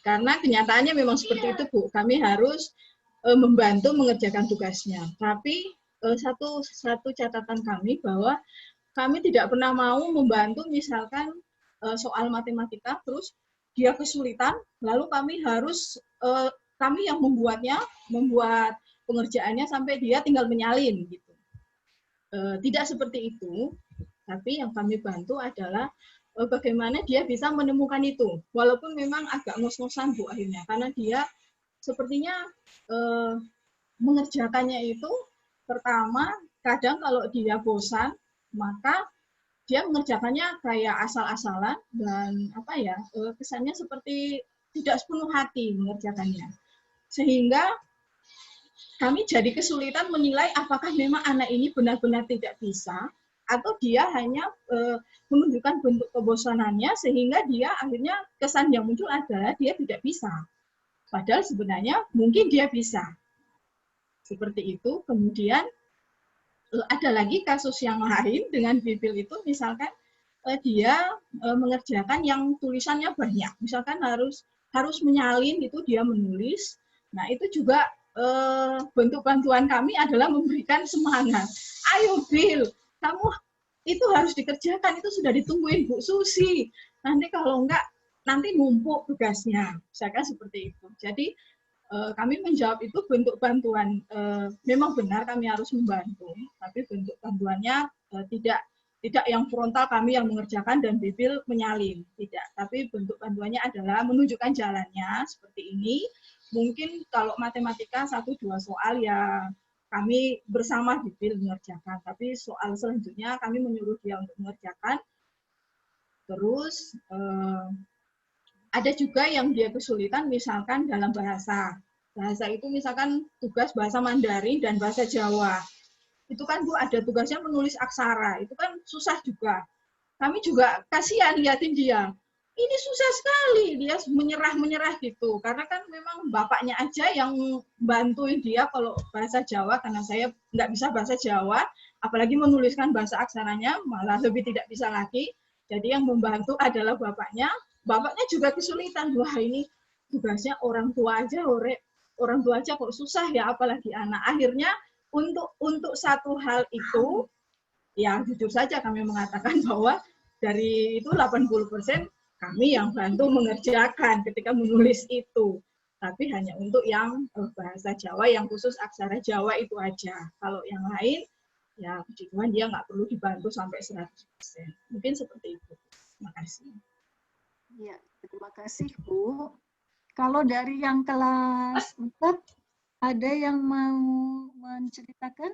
Karena kenyataannya memang seperti itu, Bu. Kami harus membantu mengerjakan tugasnya. Tapi satu catatan kami bahwa kami tidak pernah mau membantu misalkan soal matematika, terus dia kesulitan, lalu kami harus kami yang membuat pengerjaannya sampai dia tinggal menyalin gitu. Tidak seperti itu, tapi yang kami bantu adalah bagaimana dia bisa menemukan itu, walaupun memang agak ngos-ngosan, Bu, akhirnya, karena dia sepertinya mengerjakannya itu pertama, kadang kalau dia bosan, maka dia mengerjakannya kayak asal-asalan dan kesannya seperti tidak sepenuh hati mengerjakannya, sehingga kami jadi kesulitan menilai apakah memang anak ini benar-benar tidak bisa atau dia hanya menunjukkan bentuk kebosanannya sehingga dia akhirnya kesan yang muncul adalah dia tidak bisa. Padahal sebenarnya mungkin dia bisa. Seperti itu. Kemudian ada lagi kasus yang lain dengan Bibil itu, misalkan dia mengerjakan yang tulisannya banyak. Misalkan harus menyalin itu dia menulis. Nah, itu juga bentuk bantuan kami adalah memberikan semangat. Ayo Bil, kamu itu harus dikerjakan, itu sudah ditungguin Bu Susi. Nanti kalau enggak, nanti numpuk tugasnya. Misalkan seperti itu. Jadi kami menjawab itu bentuk bantuan. Memang benar kami harus membantu, tapi bentuk bantuannya tidak yang frontal kami yang mengerjakan dan Bibil menyalin. Tidak, tapi bentuk bantuannya adalah menunjukkan jalannya seperti ini. Mungkin kalau matematika 1-2 soal ya kami bersama Bibil mengerjakan, tapi soal selanjutnya kami menyuruh dia untuk mengerjakan. Terus ada juga yang dia kesulitan misalkan dalam bahasa. Bahasa itu misalkan tugas bahasa Mandarin dan bahasa Jawa. Itu kan Bu ada tugasnya menulis aksara, itu kan susah juga. Kami juga kasihan liatin dia. Ini susah sekali, dia menyerah gitu. Karena kan memang bapaknya aja yang bantuin dia kalau bahasa Jawa, karena saya nggak bisa bahasa Jawa, apalagi menuliskan bahasa aksaranya, malah lebih tidak bisa lagi. Jadi yang membantu adalah bapaknya. Bapaknya juga kesulitan, wah ini tugasnya orang tua aja kok susah ya, apalagi anak. Akhirnya untuk satu hal itu, ya jujur saja kami mengatakan bahwa dari itu 80% kami yang bantu mengerjakan ketika menulis itu. Tapi hanya untuk yang bahasa Jawa, yang khusus aksara Jawa itu aja. Kalau yang lain, ya puji Tuhan dia nggak perlu dibantu sampai 100%. Mungkin seperti itu. Terima kasih. Ya, terima kasih Bu. Kalau dari yang kelas 4, ada yang mau menceritakan?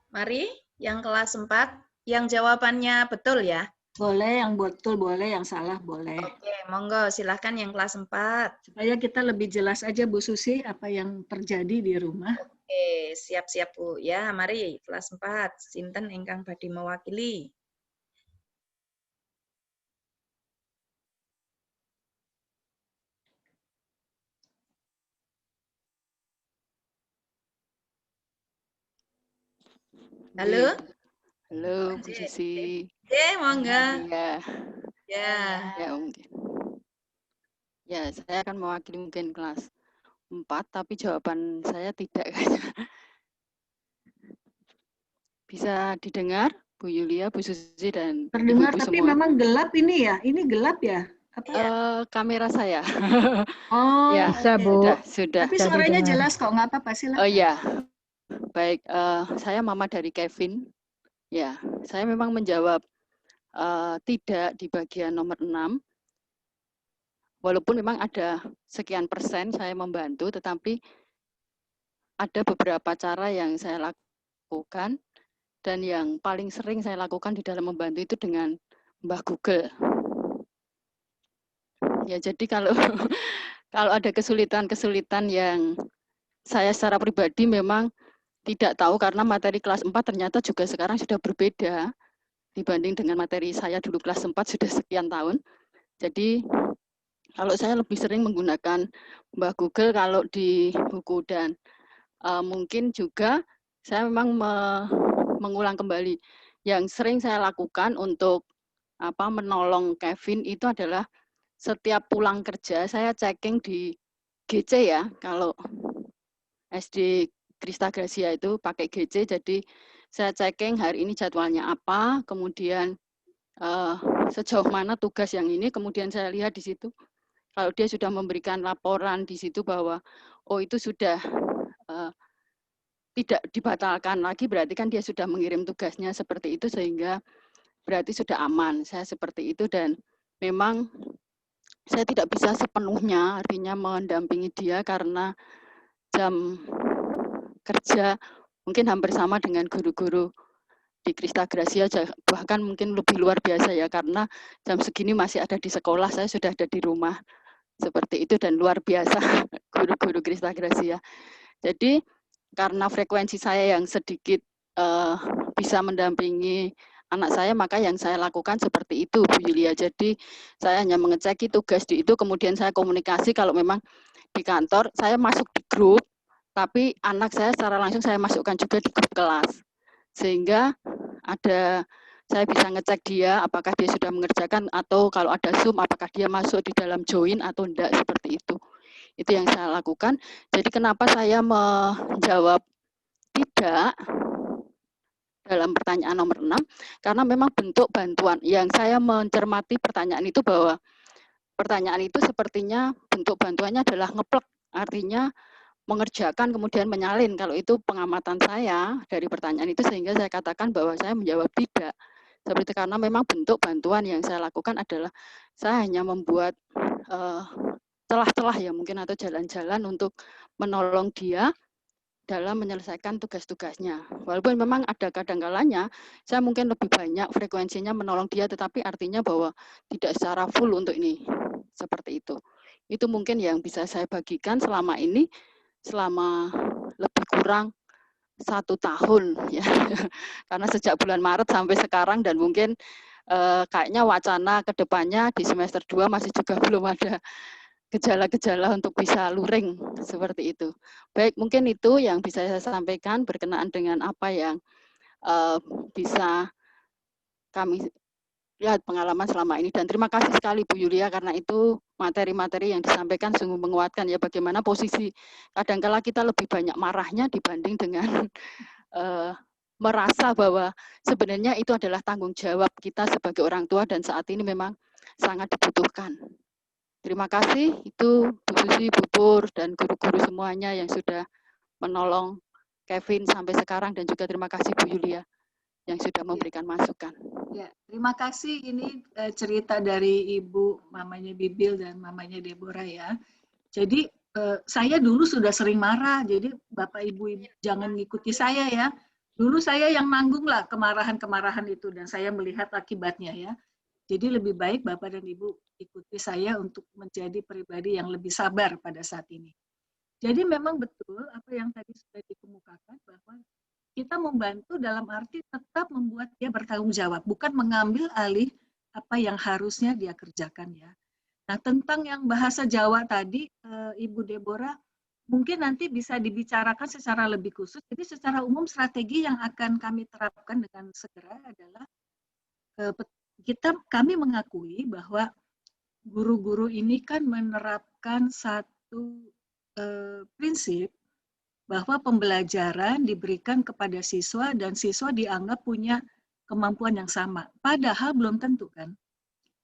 Mari, yang kelas 4, yang jawabannya betul ya. Boleh, yang betul boleh, yang salah boleh. Oke, monggo silahkan yang kelas 4. Supaya kita lebih jelas aja Bu Susi apa yang terjadi di rumah. Oke, siap-siap Bu. Ya, mari kelas 4. Sinten ingkang badhe mewakili. Halo? Halo, Bu J. Susi. Monggo. Iya, Ya. ya mungkin. Ya, saya akan mewakili mungkin kelas 4, tapi jawaban saya tidak kayaknya. Bisa didengar, Bu Yulia, Bu Susi, dan Terdengar, ibu-ibu tapi semua? memang gelap ini ya. Ini gelap ya? Apa? Kamera saya. Oh, Ya, Bisa, oke. Bu. sudah. Tapi Bisa suaranya didengar. jelas kok, nggak apa-apa, Oh silakan. ya, baik. Saya mama dari Kevin. Ya, saya memang menjawab tidak di bagian nomor 6. Walaupun memang ada sekian persen saya membantu, tetapi ada beberapa cara yang saya lakukan, dan yang paling sering saya lakukan di dalam membantu itu dengan Mbah Google. Ya, jadi kalau kalau ada kesulitan-kesulitan yang saya secara pribadi memang tidak tahu, karena materi kelas 4 ternyata juga sekarang sudah berbeda dibanding dengan materi saya dulu kelas 4 sudah sekian tahun. Jadi kalau saya lebih sering menggunakan Mbah Google kalau di buku, dan mungkin juga saya memang mengulang kembali. Yang sering saya lakukan untuk menolong Kevin itu adalah setiap pulang kerja saya checking di GC ya. Kalau SD Krista Gracia itu pakai GC, jadi saya checking hari ini jadwalnya apa, kemudian sejauh mana tugas yang ini, kemudian saya lihat di situ. Kalau dia sudah memberikan laporan di situ bahwa itu sudah tidak dibatalkan lagi, berarti kan dia sudah mengirim tugasnya seperti itu, sehingga berarti sudah aman. Saya seperti itu, dan memang saya tidak bisa sepenuhnya artinya mendampingi dia karena jam kerja mungkin hampir sama dengan guru-guru di Krista Gracia, bahkan mungkin lebih luar biasa ya, karena jam segini masih ada di sekolah, saya sudah ada di rumah. Seperti itu, dan luar biasa guru-guru Krista Gracia. Jadi karena frekuensi saya yang sedikit bisa mendampingi anak saya, maka yang saya lakukan seperti itu, Bu Yulia. Jadi saya hanya mengecek tugas di itu, kemudian saya komunikasi. Kalau memang di kantor saya masuk di grup, tapi anak saya secara langsung saya masukkan juga di grup kelas, sehingga saya bisa ngecek dia apakah dia sudah mengerjakan, atau kalau ada Zoom apakah dia masuk di dalam join atau enggak, seperti itu. Itu yang saya lakukan. Jadi kenapa saya menjawab tidak dalam pertanyaan nomor 6, karena memang bentuk bantuan. Yang saya mencermati pertanyaan itu, bahwa pertanyaan itu sepertinya bentuk bantuannya adalah ngeplek, artinya mengerjakan kemudian menyalin. Kalau itu pengamatan saya dari pertanyaan itu, sehingga saya katakan bahwa saya menjawab tidak. Seperti, karena memang bentuk bantuan yang saya lakukan adalah saya hanya membuat celah-celah ya mungkin, atau jalan-jalan untuk menolong dia dalam menyelesaikan tugas-tugasnya. Walaupun memang ada kadang-kalanya saya mungkin lebih banyak frekuensinya menolong dia, tetapi artinya bahwa tidak secara full untuk ini. Seperti itu. Itu mungkin yang bisa saya bagikan selama ini, selama lebih kurang 1 tahun ya, karena sejak bulan Maret sampai sekarang, dan mungkin kayaknya wacana ke depannya di semester 2 masih juga belum ada gejala-gejala untuk bisa luring, seperti itu. Baik, mungkin itu yang bisa saya sampaikan berkenaan dengan apa yang bisa kami lihat pengalaman selama ini. Dan terima kasih sekali Bu Yulia, karena itu materi-materi yang disampaikan sungguh menguatkan ya, bagaimana posisi kadangkala kita lebih banyak marahnya dibanding dengan merasa bahwa sebenarnya itu adalah tanggung jawab kita sebagai orang tua, dan saat ini memang sangat dibutuhkan. Terima kasih, itu Bu Susi, Bu Pur, dan guru-guru semuanya yang sudah menolong Kevin sampai sekarang, dan juga terima kasih Bu Yulia yang sudah memberikan masukan. Ya, terima kasih. Ini cerita dari Ibu, mamanya Bibil dan mamanya Deborah ya. Jadi saya dulu sudah sering marah, jadi Bapak Ibu jangan ngikuti saya ya. Dulu saya yang nanggung lah kemarahan-kemarahan itu, dan saya melihat akibatnya ya. Jadi lebih baik Bapak dan Ibu ikuti saya untuk menjadi pribadi yang lebih sabar pada saat ini. Jadi memang betul apa yang tadi sudah dikemukakan, bahwa kita membantu dalam arti tetap membuat dia bertanggung jawab, bukan mengambil alih apa yang harusnya dia kerjakan ya. Nah, tentang yang bahasa Jawa tadi, Ibu Deborah, mungkin nanti bisa dibicarakan secara lebih khusus. Jadi secara umum strategi yang akan kami terapkan dengan segera adalah kami mengakui bahwa guru-guru ini kan menerapkan satu prinsip bahwa pembelajaran diberikan kepada siswa dan siswa dianggap punya kemampuan yang sama. Padahal belum tentu kan.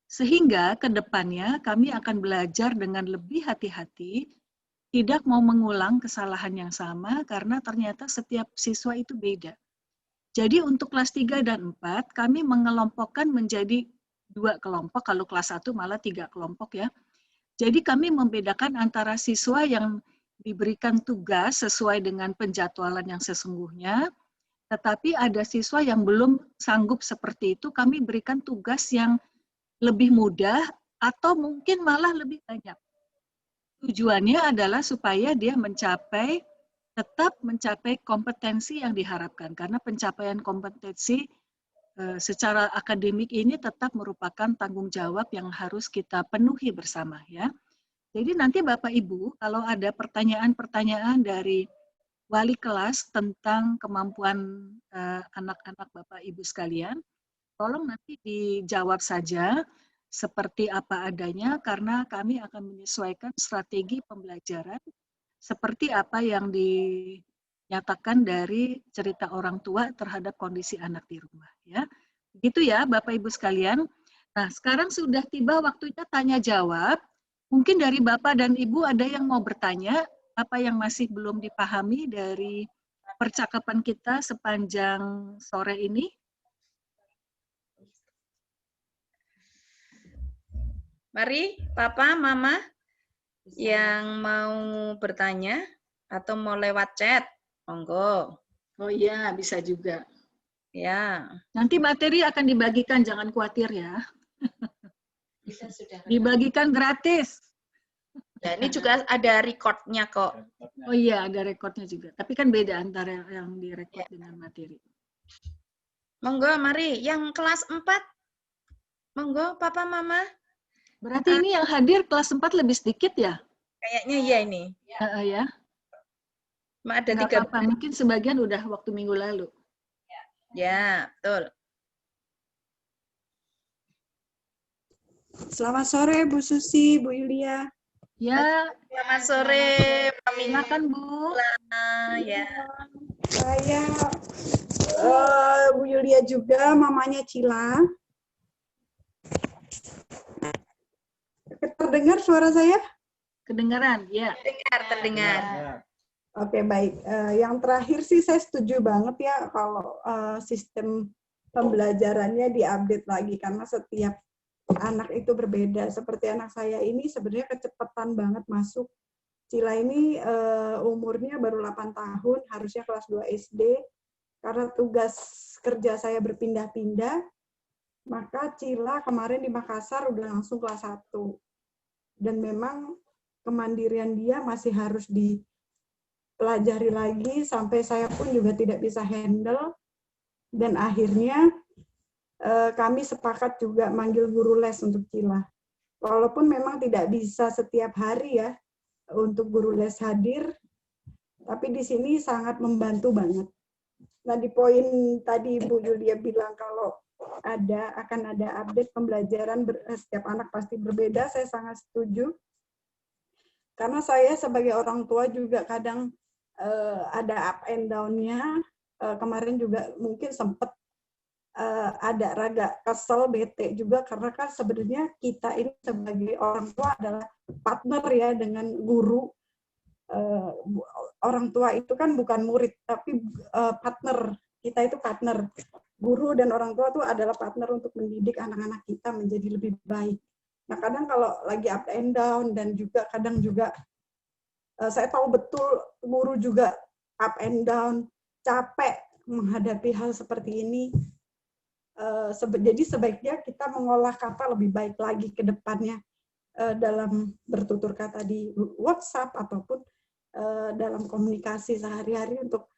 Sehingga ke depannya kami akan belajar dengan lebih hati-hati, tidak mau mengulang kesalahan yang sama karena ternyata setiap siswa itu beda. Jadi untuk kelas 3 dan 4 kami mengelompokkan menjadi 2 kelompok, kalau kelas 1 malah 3 kelompok ya. Jadi kami membedakan antara siswa yang diberikan tugas sesuai dengan penjadwalan yang sesungguhnya, tetapi ada siswa yang belum sanggup seperti itu, kami berikan tugas yang lebih mudah atau mungkin malah lebih banyak. Tujuannya adalah supaya dia tetap mencapai kompetensi yang diharapkan, karena pencapaian kompetensi secara akademik ini tetap merupakan tanggung jawab yang harus kita penuhi bersama ya. Jadi nanti Bapak Ibu kalau ada pertanyaan-pertanyaan dari wali kelas tentang kemampuan anak-anak Bapak Ibu sekalian, tolong nanti dijawab saja seperti apa adanya karena kami akan menyesuaikan strategi pembelajaran seperti apa yang dinyatakan dari cerita orang tua terhadap kondisi anak di rumah ya. Begitu ya Bapak Ibu sekalian. Nah, sekarang sudah tiba waktunya tanya jawab. Mungkin dari Bapak dan Ibu ada yang mau bertanya, apa yang masih belum dipahami dari percakapan kita sepanjang sore ini? Mari, Papa, Mama, yang mau bertanya atau mau lewat chat, monggo. Oh iya, bisa juga. Ya. Nanti materi akan dibagikan, jangan khawatir ya. Dibagikan gratis. Ya, ini juga ada recordnya kok. Oh iya, ada recordnya juga. Tapi kan beda antara yang direkord dengan materi. Monggo, mari. Yang kelas 4. Monggo, Papa, Mama. Berarti ini yang hadir kelas 4 lebih sedikit ya? Kayaknya iya ini. Ya. Ada nggak 3. apa-apa, mungkin sebagian udah waktu minggu lalu. Ya, betul. Selamat sore Bu Susi, Bu Yulia. Ya. Selamat sore, silakan Bu. Ya. Saya Bu Yulia juga, mamanya Cila. Terdengar suara saya? Kedengaran, ya. Terdengar. Oke, baik. Yang terakhir sih saya setuju banget ya kalau sistem pembelajarannya diupdate lagi karena setiap anak itu berbeda. Seperti anak saya ini sebenarnya kecepatan banget masuk. Cila ini umurnya baru 8 tahun, harusnya kelas 2 SD. Karena tugas kerja saya berpindah-pindah, maka Cila kemarin di Makassar udah langsung kelas 1. Dan memang kemandirian dia masih harus dipelajari lagi, sampai saya pun juga tidak bisa handle. Dan akhirnya kami sepakat juga manggil guru les untuk Cila. Walaupun memang tidak bisa setiap hari ya untuk guru les hadir, tapi di sini sangat membantu banget. Nah, di poin tadi Bu Yulia bilang kalau akan ada update pembelajaran, setiap anak pasti berbeda, saya sangat setuju. Karena saya sebagai orang tua juga kadang ada up and down-nya. Kemarin juga mungkin sempat ada raga kesel, bete juga, karena kan sebenarnya kita ini sebagai orang tua adalah partner ya dengan guru. Orang tua itu kan bukan murid, tapi partner. Kita itu partner. Guru dan orang tua itu adalah partner untuk mendidik anak-anak kita menjadi lebih baik. Nah, kadang kalau lagi up and down, dan juga kadang juga saya tahu betul guru juga up and down, capek menghadapi hal seperti ini. Jadi sebaiknya kita mengolah kata lebih baik lagi ke depannya dalam bertutur kata di WhatsApp ataupun dalam komunikasi sehari-hari untuk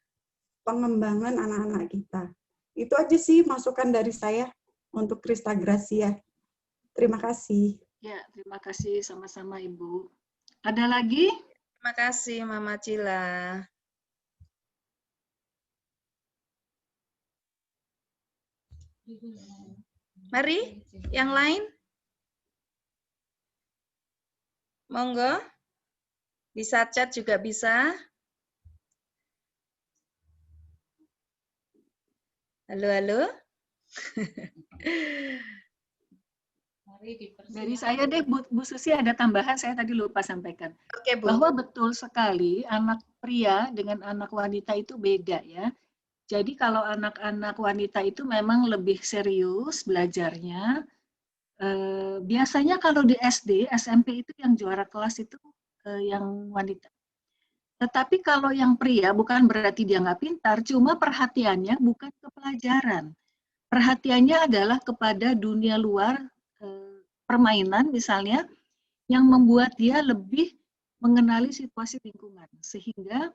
pengembangan anak-anak kita. Itu aja sih masukan dari saya untuk Krista Gracia. Terima kasih. Ya, terima kasih sama-sama Ibu. Ada lagi? Terima kasih Mama Cila. Mari, yang lain. Monggo. Bisa chat juga bisa. Halo, halo. Dari saya deh, Bu Susi, ada tambahan saya tadi lupa sampaikan. Oke, Bu. Bahwa betul sekali anak pria dengan anak wanita itu beda ya. Jadi kalau anak-anak wanita itu memang lebih serius belajarnya. Biasanya kalau di SD, SMP itu yang juara kelas itu yang wanita. Tetapi kalau yang pria bukan berarti dia nggak pintar, cuma perhatiannya bukan ke pelajaran. Perhatiannya adalah kepada dunia luar, permainan misalnya, yang membuat dia lebih mengenali situasi lingkungan. Sehingga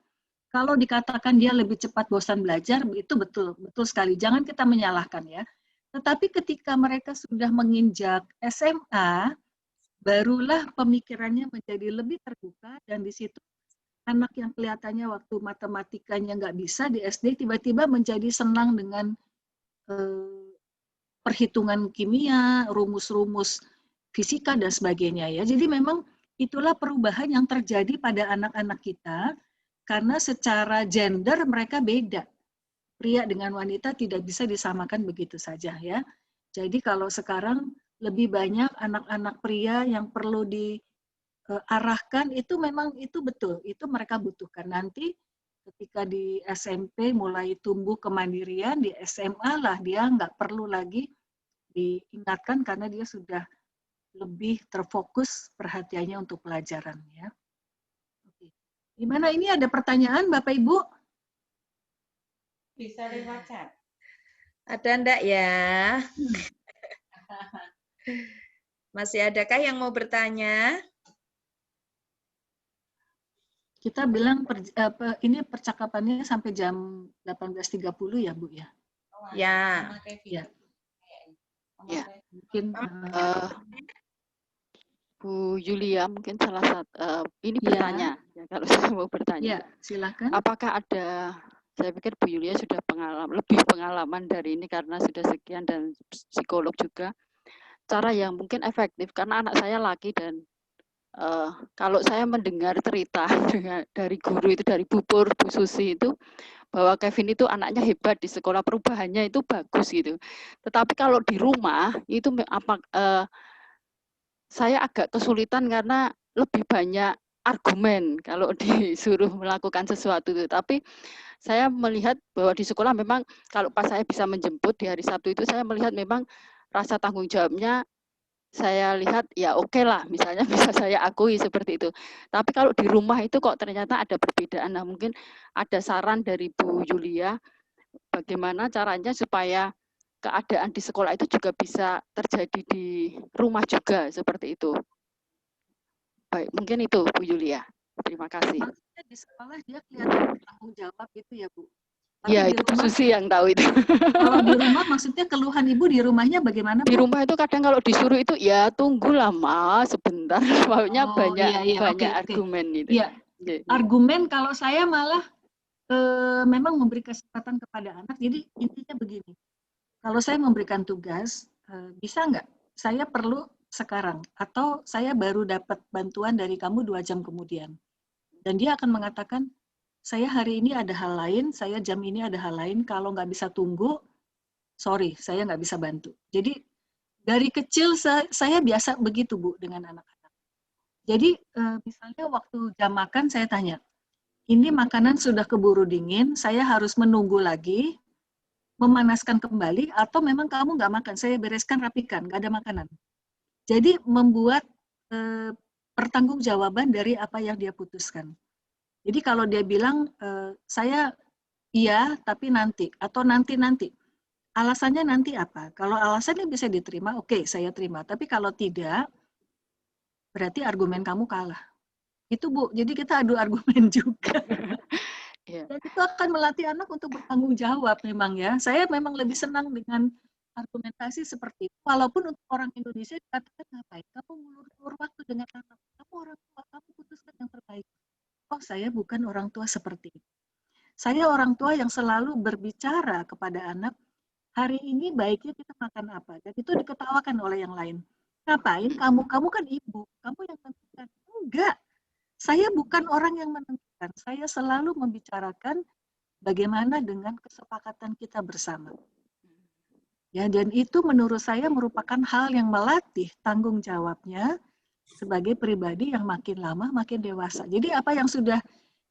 kalau dikatakan dia lebih cepat bosan belajar, itu betul sekali. Jangan kita menyalahkan ya. Tetapi ketika mereka sudah menginjak SMA, barulah pemikirannya menjadi lebih terbuka, dan di situ anak yang kelihatannya waktu matematikanya nggak bisa di SD, tiba-tiba menjadi senang dengan perhitungan kimia, rumus-rumus fisika, dan sebagainya ya. Jadi memang itulah perubahan yang terjadi pada anak-anak kita, karena secara gender mereka beda. Pria dengan wanita tidak bisa disamakan begitu saja ya. Jadi kalau sekarang lebih banyak anak-anak pria yang perlu diarahkan, itu memang itu betul, itu mereka butuhkan. Nanti ketika di SMP mulai tumbuh kemandirian, di SMA lah dia nggak perlu lagi diingatkan karena dia sudah lebih terfokus perhatiannya untuk pelajaran ya. Oke. Gimana, ini ada pertanyaan Bapak Ibu? Bisa lewat chat. Ada enggak ya? Masih adakah yang mau bertanya? Kita bilang ini percakapannya sampai jam 18.30 ya Bu ya? Ya. Ya. Ya. Mungkin Bu Yulia mungkin salah satu ini bertanya ya, kalau saya mau bertanya. Ya, silakan. Apakah ada, saya pikir Bu Yulia sudah lebih pengalaman dari ini karena sudah sekian dan psikolog juga, cara yang mungkin efektif karena anak saya laki dan kalau saya mendengar cerita dari guru itu, dari Bu Pur, Bu Susi itu, bahwa Kevin itu anaknya hebat di sekolah, perubahannya itu bagus gitu. Tetapi kalau di rumah itu saya agak kesulitan karena lebih banyak argumen kalau disuruh melakukan sesuatu itu. Tapi saya melihat bahwa di sekolah memang kalau pas saya bisa menjemput di hari Sabtu itu, saya melihat memang rasa tanggung jawabnya, saya lihat ya oke lah, misalnya bisa saya akui seperti itu. Tapi kalau di rumah itu kok ternyata ada perbedaan. Nah, mungkin ada saran dari Bu Yulia bagaimana caranya supaya keadaan di sekolah itu juga bisa terjadi di rumah juga seperti itu. Baik, mungkin itu Bu Yulia. Terima kasih. Maksudnya di sekolah dia kelihatan bertanggung jawab gitu ya Bu? Tapi ya, di itu Bu rumah, Susi yang tahu itu. Kalau di rumah maksudnya keluhan Ibu di rumahnya bagaimana Bu? Di rumah itu kadang kalau disuruh itu ya tunggulah Mas sebentar. Maunya banyak argumen itu. Iya, argumen kalau saya malah memang memberi kesempatan kepada anak. Jadi intinya begini, kalau saya memberikan tugas, bisa nggak saya perlu sekarang, atau saya baru dapat bantuan dari kamu 2 jam kemudian. Dan dia akan mengatakan, saya hari ini ada hal lain, saya jam ini ada hal lain, kalau nggak bisa tunggu, sorry, saya nggak bisa bantu. Jadi dari kecil saya biasa begitu Bu dengan anak-anak. Jadi misalnya waktu jam makan saya tanya, ini makanan sudah keburu dingin, saya harus menunggu lagi, memanaskan kembali, atau memang kamu nggak makan, saya bereskan, rapikan, nggak ada makanan. Jadi membuat pertanggungjawaban dari apa yang dia putuskan. Jadi kalau dia bilang, saya iya, tapi nanti, atau nanti-nanti. Alasannya nanti apa? Kalau alasannya bisa diterima, oke, saya terima. Tapi kalau tidak, berarti argumen kamu kalah. Itu Bu, jadi kita adu argumen juga. Dan itu akan melatih anak untuk bertanggung jawab memang ya. Saya memang lebih senang dengan argumentasi seperti itu. Walaupun untuk orang Indonesia dikatakan ngapain, kamu ngulur-ngulur waktu dengan anak. Kamu orang tua, kamu putuskan yang terbaik. oh saya bukan orang tua seperti itu. Saya orang tua yang selalu berbicara kepada anak, hari ini baiknya kita makan apa. Dan itu diketawakan oleh yang lain. Ngapain kamu? Kamu kan ibu, kamu yang menentukan. Enggak, saya bukan orang yang menentukan. Saya selalu membicarakan bagaimana dengan kesepakatan kita bersama. Ya, dan itu menurut saya merupakan hal yang melatih tanggung jawabnya sebagai pribadi yang makin lama makin dewasa. Jadi apa yang sudah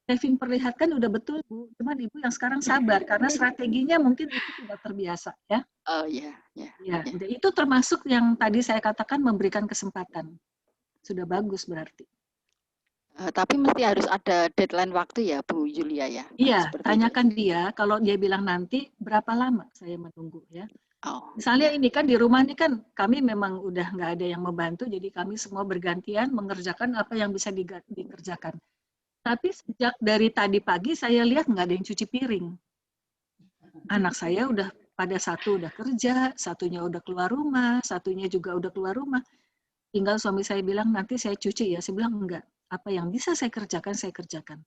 Kevin perlihatkan udah betul, Bu. Cuman Ibu yang sekarang sabar karena strateginya mungkin itu tidak terbiasa, ya. Oh iya, ya. Ya, itu termasuk yang tadi saya katakan memberikan kesempatan. Sudah bagus berarti. Tapi mesti harus ada deadline waktu ya, Bu Julia ya? Iya, Seperti tanyakan itu. dia, kalau dia bilang nanti, berapa lama saya menunggu ya. Oh, Misalnya ya. ini kan di rumah ini kan kami memang udah nggak ada yang membantu, jadi kami semua bergantian mengerjakan apa yang bisa dikerjakan. Tapi sejak dari tadi pagi saya lihat nggak ada yang cuci piring. Anak saya udah pada satu udah kerja, satunya udah keluar rumah, satunya juga udah keluar rumah. Tinggal suami saya bilang, nanti saya cuci ya. Saya bilang, enggak. Apa yang bisa saya kerjakan, saya kerjakan.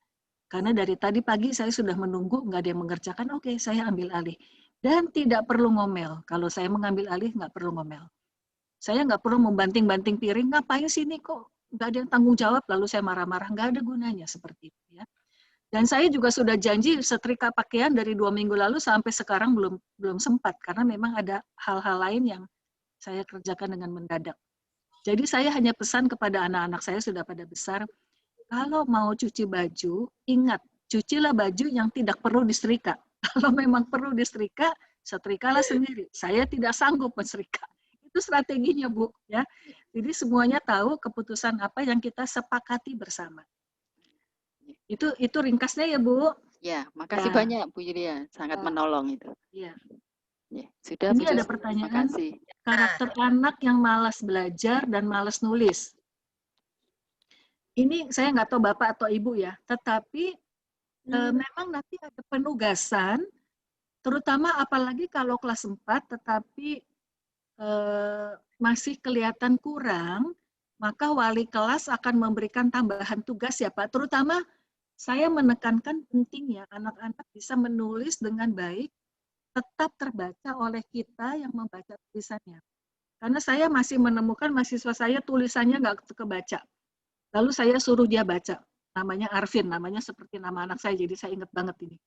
Karena dari tadi pagi saya sudah menunggu, enggak ada yang mengerjakan, oke, saya ambil alih. Dan tidak perlu ngomel. Kalau saya mengambil alih, enggak perlu ngomel. Saya enggak perlu membanting-banting piring, ngapain sih ini kok enggak ada yang tanggung jawab, lalu saya marah-marah. Enggak ada gunanya seperti itu. Ya. Dan saya juga sudah janji setrika pakaian dari 2 minggu lalu sampai sekarang belum sempat. Karena memang ada hal-hal lain yang saya kerjakan dengan mendadak. Jadi saya hanya pesan kepada anak-anak saya sudah pada besar, kalau mau cuci baju, ingat, cucilah baju yang tidak perlu disetrika. Kalau memang perlu disetrika, setrikalah sendiri. Saya tidak sanggup mensetrika. Itu strateginya, Bu. Ya. Jadi semuanya tahu keputusan apa yang kita sepakati bersama. Itu ringkasnya ya, Bu. Ya, makasih banyak Bu Julia, sangat menolong itu. Iya. Ya, sudah. Ini ada pertanyaan, karakter anak yang malas belajar dan malas nulis. Ini saya nggak tahu Bapak atau Ibu ya, tetapi memang nanti ada penugasan, terutama apalagi kalau kelas 4, tetapi masih kelihatan kurang, maka wali kelas akan memberikan tambahan tugas ya Pak, terutama saya menekankan pentingnya anak-anak bisa menulis dengan baik, tetap terbaca oleh kita yang membaca tulisannya. Karena saya masih menemukan mahasiswa saya tulisannya nggak kebaca. Lalu saya suruh dia baca. Namanya Arvin, namanya seperti nama anak saya, jadi saya ingat banget ini.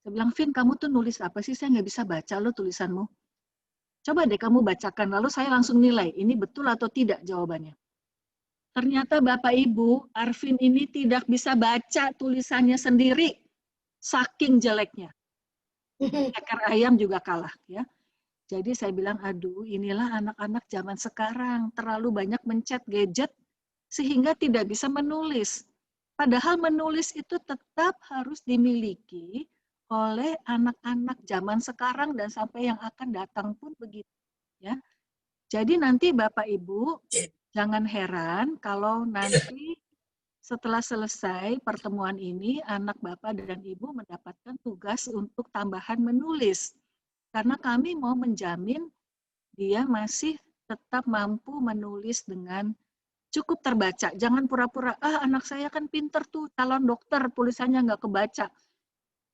Saya bilang, Vin, kamu tuh nulis apa sih? Saya nggak bisa baca lo tulisanmu. Coba deh kamu bacakan. Lalu saya langsung nilai, ini betul atau tidak jawabannya. Ternyata Bapak Ibu, Arvin ini tidak bisa baca tulisannya sendiri. Saking jeleknya. Ekor ayam juga kalah ya. Jadi saya bilang, aduh inilah anak-anak zaman sekarang terlalu banyak mencet gadget sehingga tidak bisa menulis. Padahal menulis itu tetap harus dimiliki oleh anak-anak zaman sekarang dan sampai yang akan datang pun begitu ya. Jadi nanti Bapak Ibu jangan heran kalau nanti setelah selesai pertemuan ini, anak Bapak dan Ibu mendapatkan tugas untuk tambahan menulis. Karena kami mau menjamin dia masih tetap mampu menulis dengan cukup terbaca. Jangan pura-pura, anak saya kan pinter tuh, calon dokter, tulisannya nggak kebaca.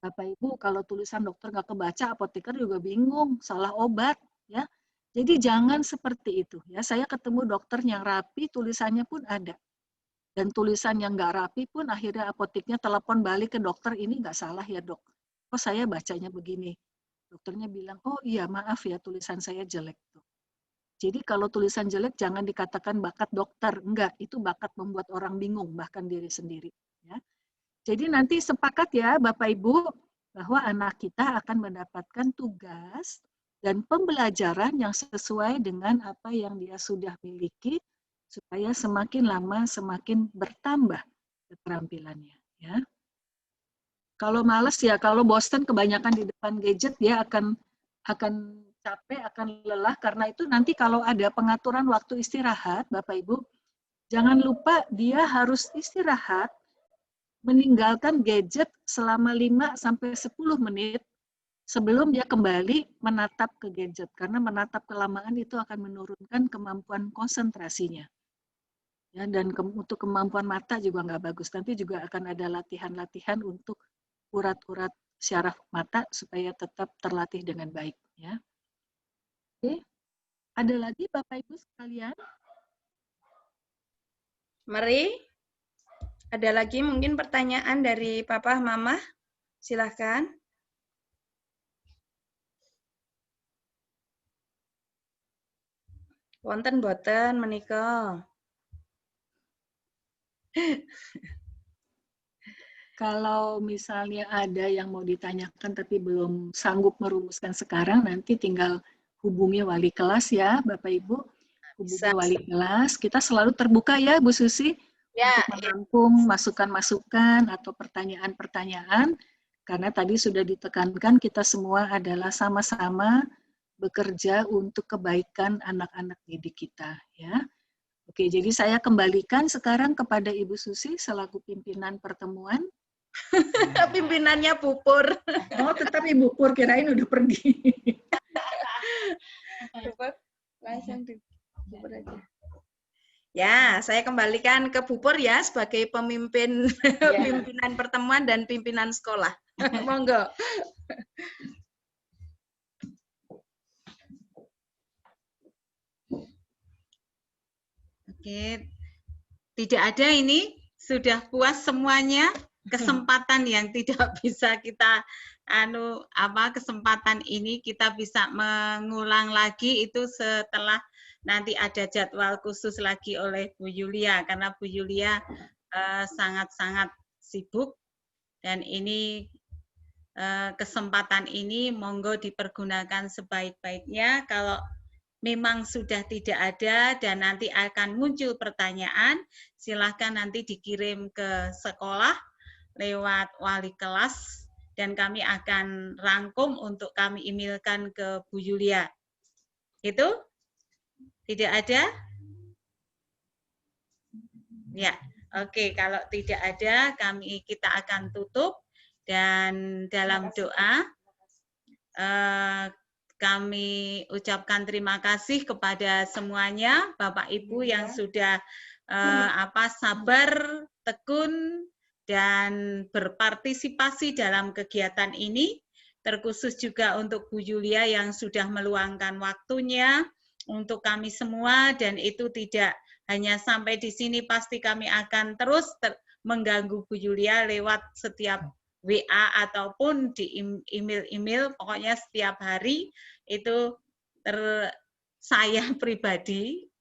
Bapak Ibu, kalau tulisan dokter nggak kebaca, apoteker juga bingung, salah obat. Ya. Jadi jangan seperti itu. Ya. Saya ketemu dokter yang rapi, tulisannya pun ada. Dan tulisan yang nggak rapi pun akhirnya apoteknya telepon balik ke dokter, ini nggak salah ya dok. Oh saya bacanya begini. Dokternya bilang, oh iya maaf ya tulisan saya jelek. Jadi kalau tulisan jelek jangan dikatakan bakat dokter. Enggak, itu bakat membuat orang bingung, bahkan diri sendiri. Ya. Jadi nanti sepakat ya Bapak Ibu, bahwa anak kita akan mendapatkan tugas dan pembelajaran yang sesuai dengan apa yang dia sudah miliki, supaya semakin lama semakin bertambah keterampilannya. Ya. Kalau males ya, kalau bosan kebanyakan di depan gadget, dia akan capek, akan lelah. Karena itu nanti kalau ada pengaturan waktu istirahat, Bapak Ibu, jangan lupa dia harus istirahat, meninggalkan gadget selama 5-10 menit sebelum dia kembali menatap ke gadget. Karena menatap kelamaan itu akan menurunkan kemampuan konsentrasinya. Ya, dan untuk kemampuan mata juga nggak bagus. Nanti juga akan ada latihan-latihan untuk urat-urat syaraf mata supaya tetap terlatih dengan baik. Ya. Oke, ada lagi Bapak Ibu sekalian? Mari, ada lagi mungkin pertanyaan dari Papa, Mama? Silahkan. Wonten boten menika. Kalau misalnya ada yang mau ditanyakan tapi belum sanggup merumuskan sekarang, nanti tinggal hubungi wali kelas ya, Bapak Ibu. Hubungi wali kelas. Kita selalu terbuka ya, Bu Susi, Ya, untuk menampung masukan-masukan atau pertanyaan-pertanyaan. Karena tadi sudah ditekankan kita semua adalah sama-sama bekerja untuk kebaikan anak-anak didik kita. Ya. Oke, jadi saya kembalikan sekarang kepada Ibu Susi selaku pimpinan pertemuan. Pimpinannya Pupur. Oh, tetap Ibu Pur, kirain udah pergi. Langsung di Pupur aja. Ya, saya kembalikan ke Pupur ya sebagai pemimpin pimpinan pertemuan dan pimpinan sekolah. Monggo. Oke, tidak ada ini, sudah puas semuanya. Kesempatan yang tidak bisa kita kesempatan ini kita bisa mengulang lagi itu setelah nanti ada jadwal khusus lagi oleh Bu Yulia, karena Bu Yulia sangat-sangat sibuk, dan ini kesempatan ini monggo dipergunakan sebaik-baiknya. Kalau memang sudah tidak ada dan nanti akan muncul pertanyaan, silahkan nanti dikirim ke sekolah lewat wali kelas, dan kami akan rangkum untuk kami emailkan ke Bu Yulia. Itu? Tidak ada? Ya, oke. Kalau tidak ada, kita akan tutup, dan dalam doa kami ucapkan terima kasih kepada semuanya, Bapak Ibu yang sudah sabar, tekun, dan berpartisipasi dalam kegiatan ini, terkhusus juga untuk Bu Yulia yang sudah meluangkan waktunya untuk kami semua, dan itu tidak hanya sampai di sini, pasti kami akan terus mengganggu Bu Yulia lewat setiap WA ataupun di email-email, pokoknya setiap hari itu saya pribadi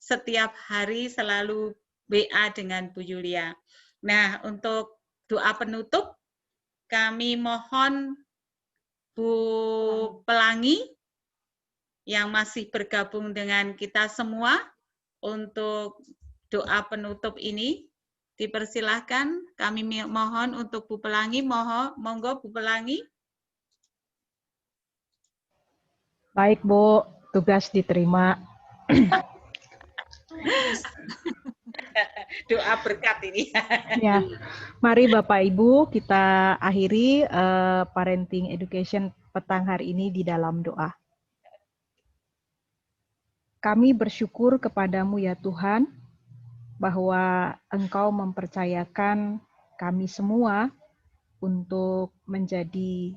setiap hari selalu WA dengan Bu Yulia. Nah, untuk doa penutup, kami mohon Bu Pelangi yang masih bergabung dengan kita semua untuk doa penutup ini. Dipersilahkan, kami mohon untuk Bu Pelangi, monggo Bu Pelangi. Baik Bu, tugas diterima. Doa berkat ini. Ya, mari Bapak Ibu kita akhiri parenting education petang hari ini di dalam doa. Kami bersyukur kepadamu ya Tuhan, bahwa Engkau mempercayakan kami semua untuk menjadi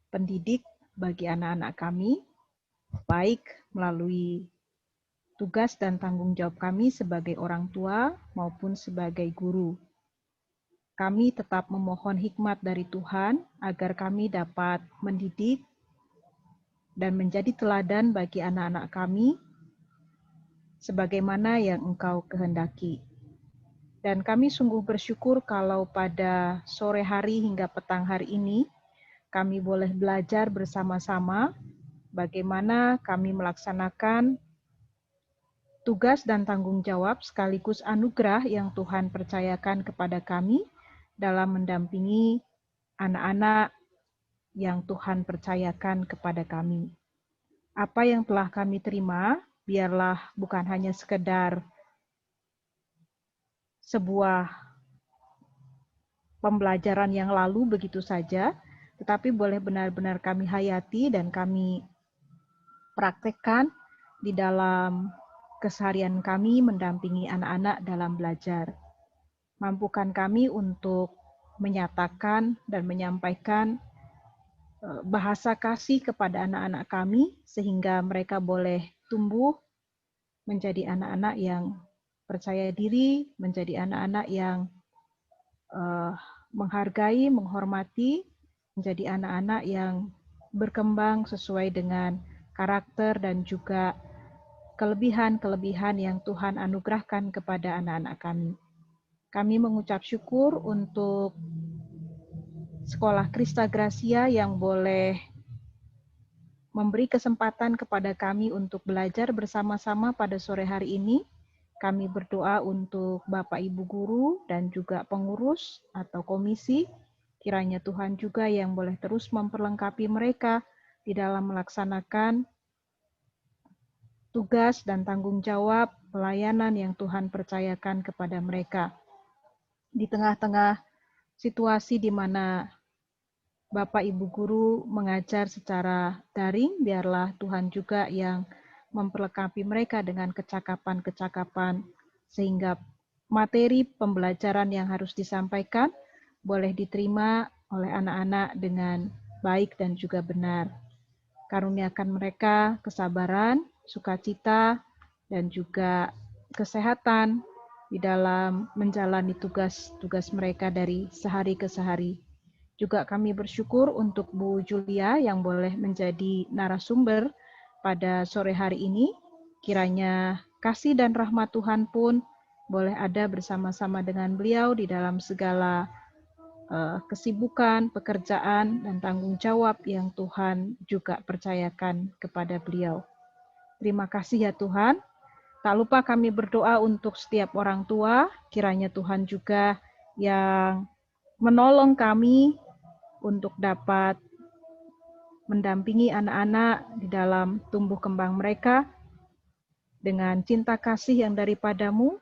pendidik bagi anak-anak kami, baik melalui tugas dan tanggung jawab kami sebagai orang tua maupun sebagai guru. Kami tetap memohon hikmat dari Tuhan agar kami dapat mendidik dan menjadi teladan bagi anak-anak kami sebagaimana yang Engkau kehendaki. Dan kami sungguh bersyukur kalau pada sore hari hingga petang hari ini kami boleh belajar bersama-sama bagaimana kami melaksanakan tugas dan tanggung jawab sekaligus anugerah yang Tuhan percayakan kepada kami dalam mendampingi anak-anak yang Tuhan percayakan kepada kami. Apa yang telah kami terima, biarlah bukan hanya sekedar sebuah pembelajaran yang lalu begitu saja, tetapi boleh benar-benar kami hayati dan kami praktekkan di dalam keseharian kami mendampingi anak-anak dalam belajar. Mampukan kami untuk menyatakan dan menyampaikan bahasa kasih kepada anak-anak kami, sehingga mereka boleh tumbuh menjadi anak-anak yang percaya diri, menjadi anak-anak yang menghargai, menghormati, menjadi anak-anak yang berkembang sesuai dengan karakter dan juga kelebihan-kelebihan yang Tuhan anugerahkan kepada anak-anak kami. Kami mengucap syukur untuk Sekolah Krista Gracia yang boleh memberi kesempatan kepada kami untuk belajar bersama-sama pada sore hari ini. Kami berdoa untuk Bapak Ibu Guru dan juga pengurus atau komisi. Kiranya Tuhan juga yang boleh terus memperlengkapi mereka di dalam melaksanakan tugas dan tanggung jawab pelayanan yang Tuhan percayakan kepada mereka. Di tengah-tengah situasi di mana Bapak Ibu Guru mengajar secara daring, biarlah Tuhan juga yang memperlengkapi mereka dengan kecakapan-kecakapan, sehingga materi pembelajaran yang harus disampaikan boleh diterima oleh anak-anak dengan baik dan juga benar. Karuniakan mereka kesabaran, sukacita, dan juga kesehatan di dalam menjalani tugas-tugas mereka dari sehari ke sehari. Juga kami bersyukur untuk Bu Julia yang boleh menjadi narasumber pada sore hari ini. Kiranya kasih dan rahmat Tuhan pun boleh ada bersama-sama dengan beliau di dalam segala kesibukan, pekerjaan, dan tanggung jawab yang Tuhan juga percayakan kepada beliau. Terima kasih ya Tuhan. Tak lupa kami berdoa untuk setiap orang tua, kiranya Tuhan juga yang menolong kami untuk dapat mendampingi anak-anak di dalam tumbuh kembang mereka dengan cinta kasih yang daripadamu,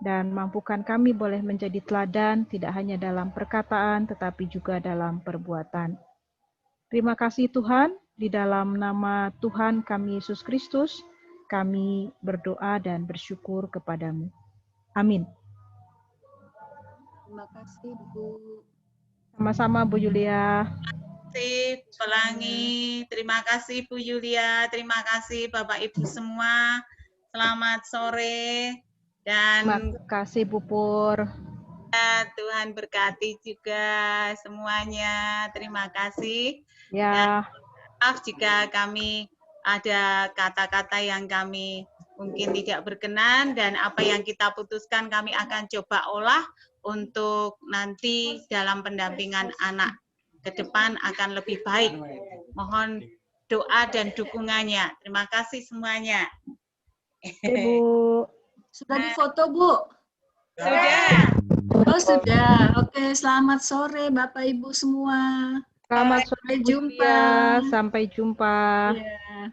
dan mampukan kami boleh menjadi teladan tidak hanya dalam perkataan tetapi juga dalam perbuatan. Terima kasih Tuhan, di dalam nama Tuhan kami Yesus Kristus, kami berdoa dan bersyukur kepadamu. Amin. Terima kasih Bu. Sama-sama Bu Julia. Terima kasih Pelangi, terima kasih Bu Julia, terima kasih Bapak Ibu semua. Selamat sore dan Terima kasih Bu Pur. Tuhan berkati juga semuanya. Terima kasih. Ya. Dan maaf jika kami ada kata-kata yang kami mungkin tidak berkenan, dan apa yang kita putuskan kami akan coba olah untuk nanti dalam pendampingan anak ke depan akan lebih baik. Mohon doa dan dukungannya. Terima kasih semuanya. Bu. Sudah difoto, Bu? Sudah. Oh, sudah. Oke, selamat sore Bapak Ibu semua. Selamat sore Sampai Bu jumpa. Julia. Sampai jumpa. Ya.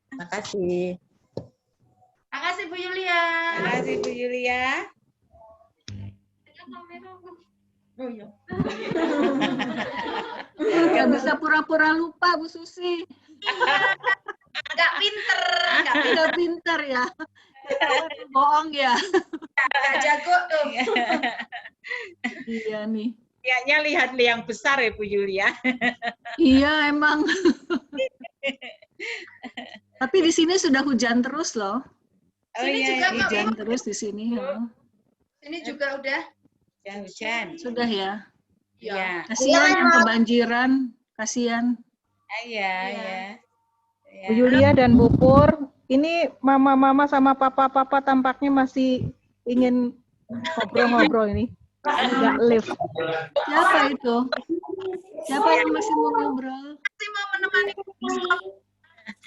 Terima kasih. Terima kasih Bu Yulia. Terima kasih Bu Yulia. Oh, iya. Gak bisa pura-pura lupa Bu Susi. Agak pinter. Gak pinter ya. Bohong ya. Agak jago tuh. Iya nih. Kayaknya lihat yang besar ya Bu Yulia. Iya emang. Tapi di sini sudah hujan terus loh. Sini juga Kak, Hujan terus di sini. Sini juga udah. Hujan. Sudah ya. Iya. Kasihan yang kebanjiran. Kasihan. Iya, iya. Bu Yulia dan Bu Pur, ini mama-mama sama papa-papa tampaknya masih ingin ngobrol-ngobrol ini. Nggak live. Siapa itu? Siapa yang masih mau ngobrol? Masih mau menemani.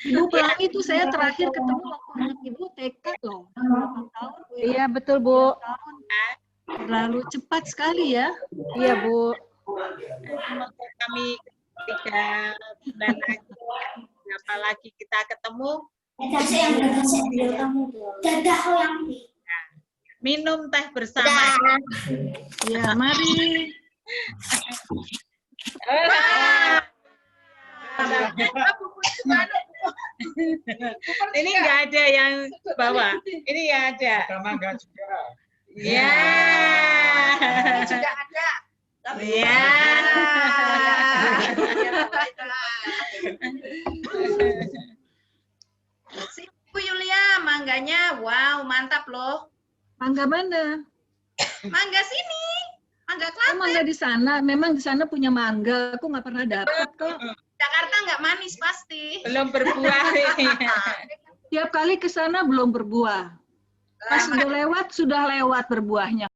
Ibu Pelangi itu saya terakhir ketemu waktu anak Ibu TK loh. Berapa tahun? Iya betul Bu. Tahun. Terlalu cepat sekali ya. Iya Bu. Kami 3 bulan lagi, berapa lagi kita ketemu. Minum teh bersama. Ya, mari. Ini nggak ada yang bawa. Ini yang ada. Mangga juga. Ya. Juga ada. Ya. Si Bu Yulia, mangganya, wow, mantap loh. Mangga mana? Mangga sini, mangga Oh, Klaten. mangga di sana. Memang di sana punya mangga. Aku nggak pernah dapat kok. Jakarta nggak manis pasti. Belum berbuah. Tiap kali ke sana belum berbuah. Pas sudah lewat berbuahnya.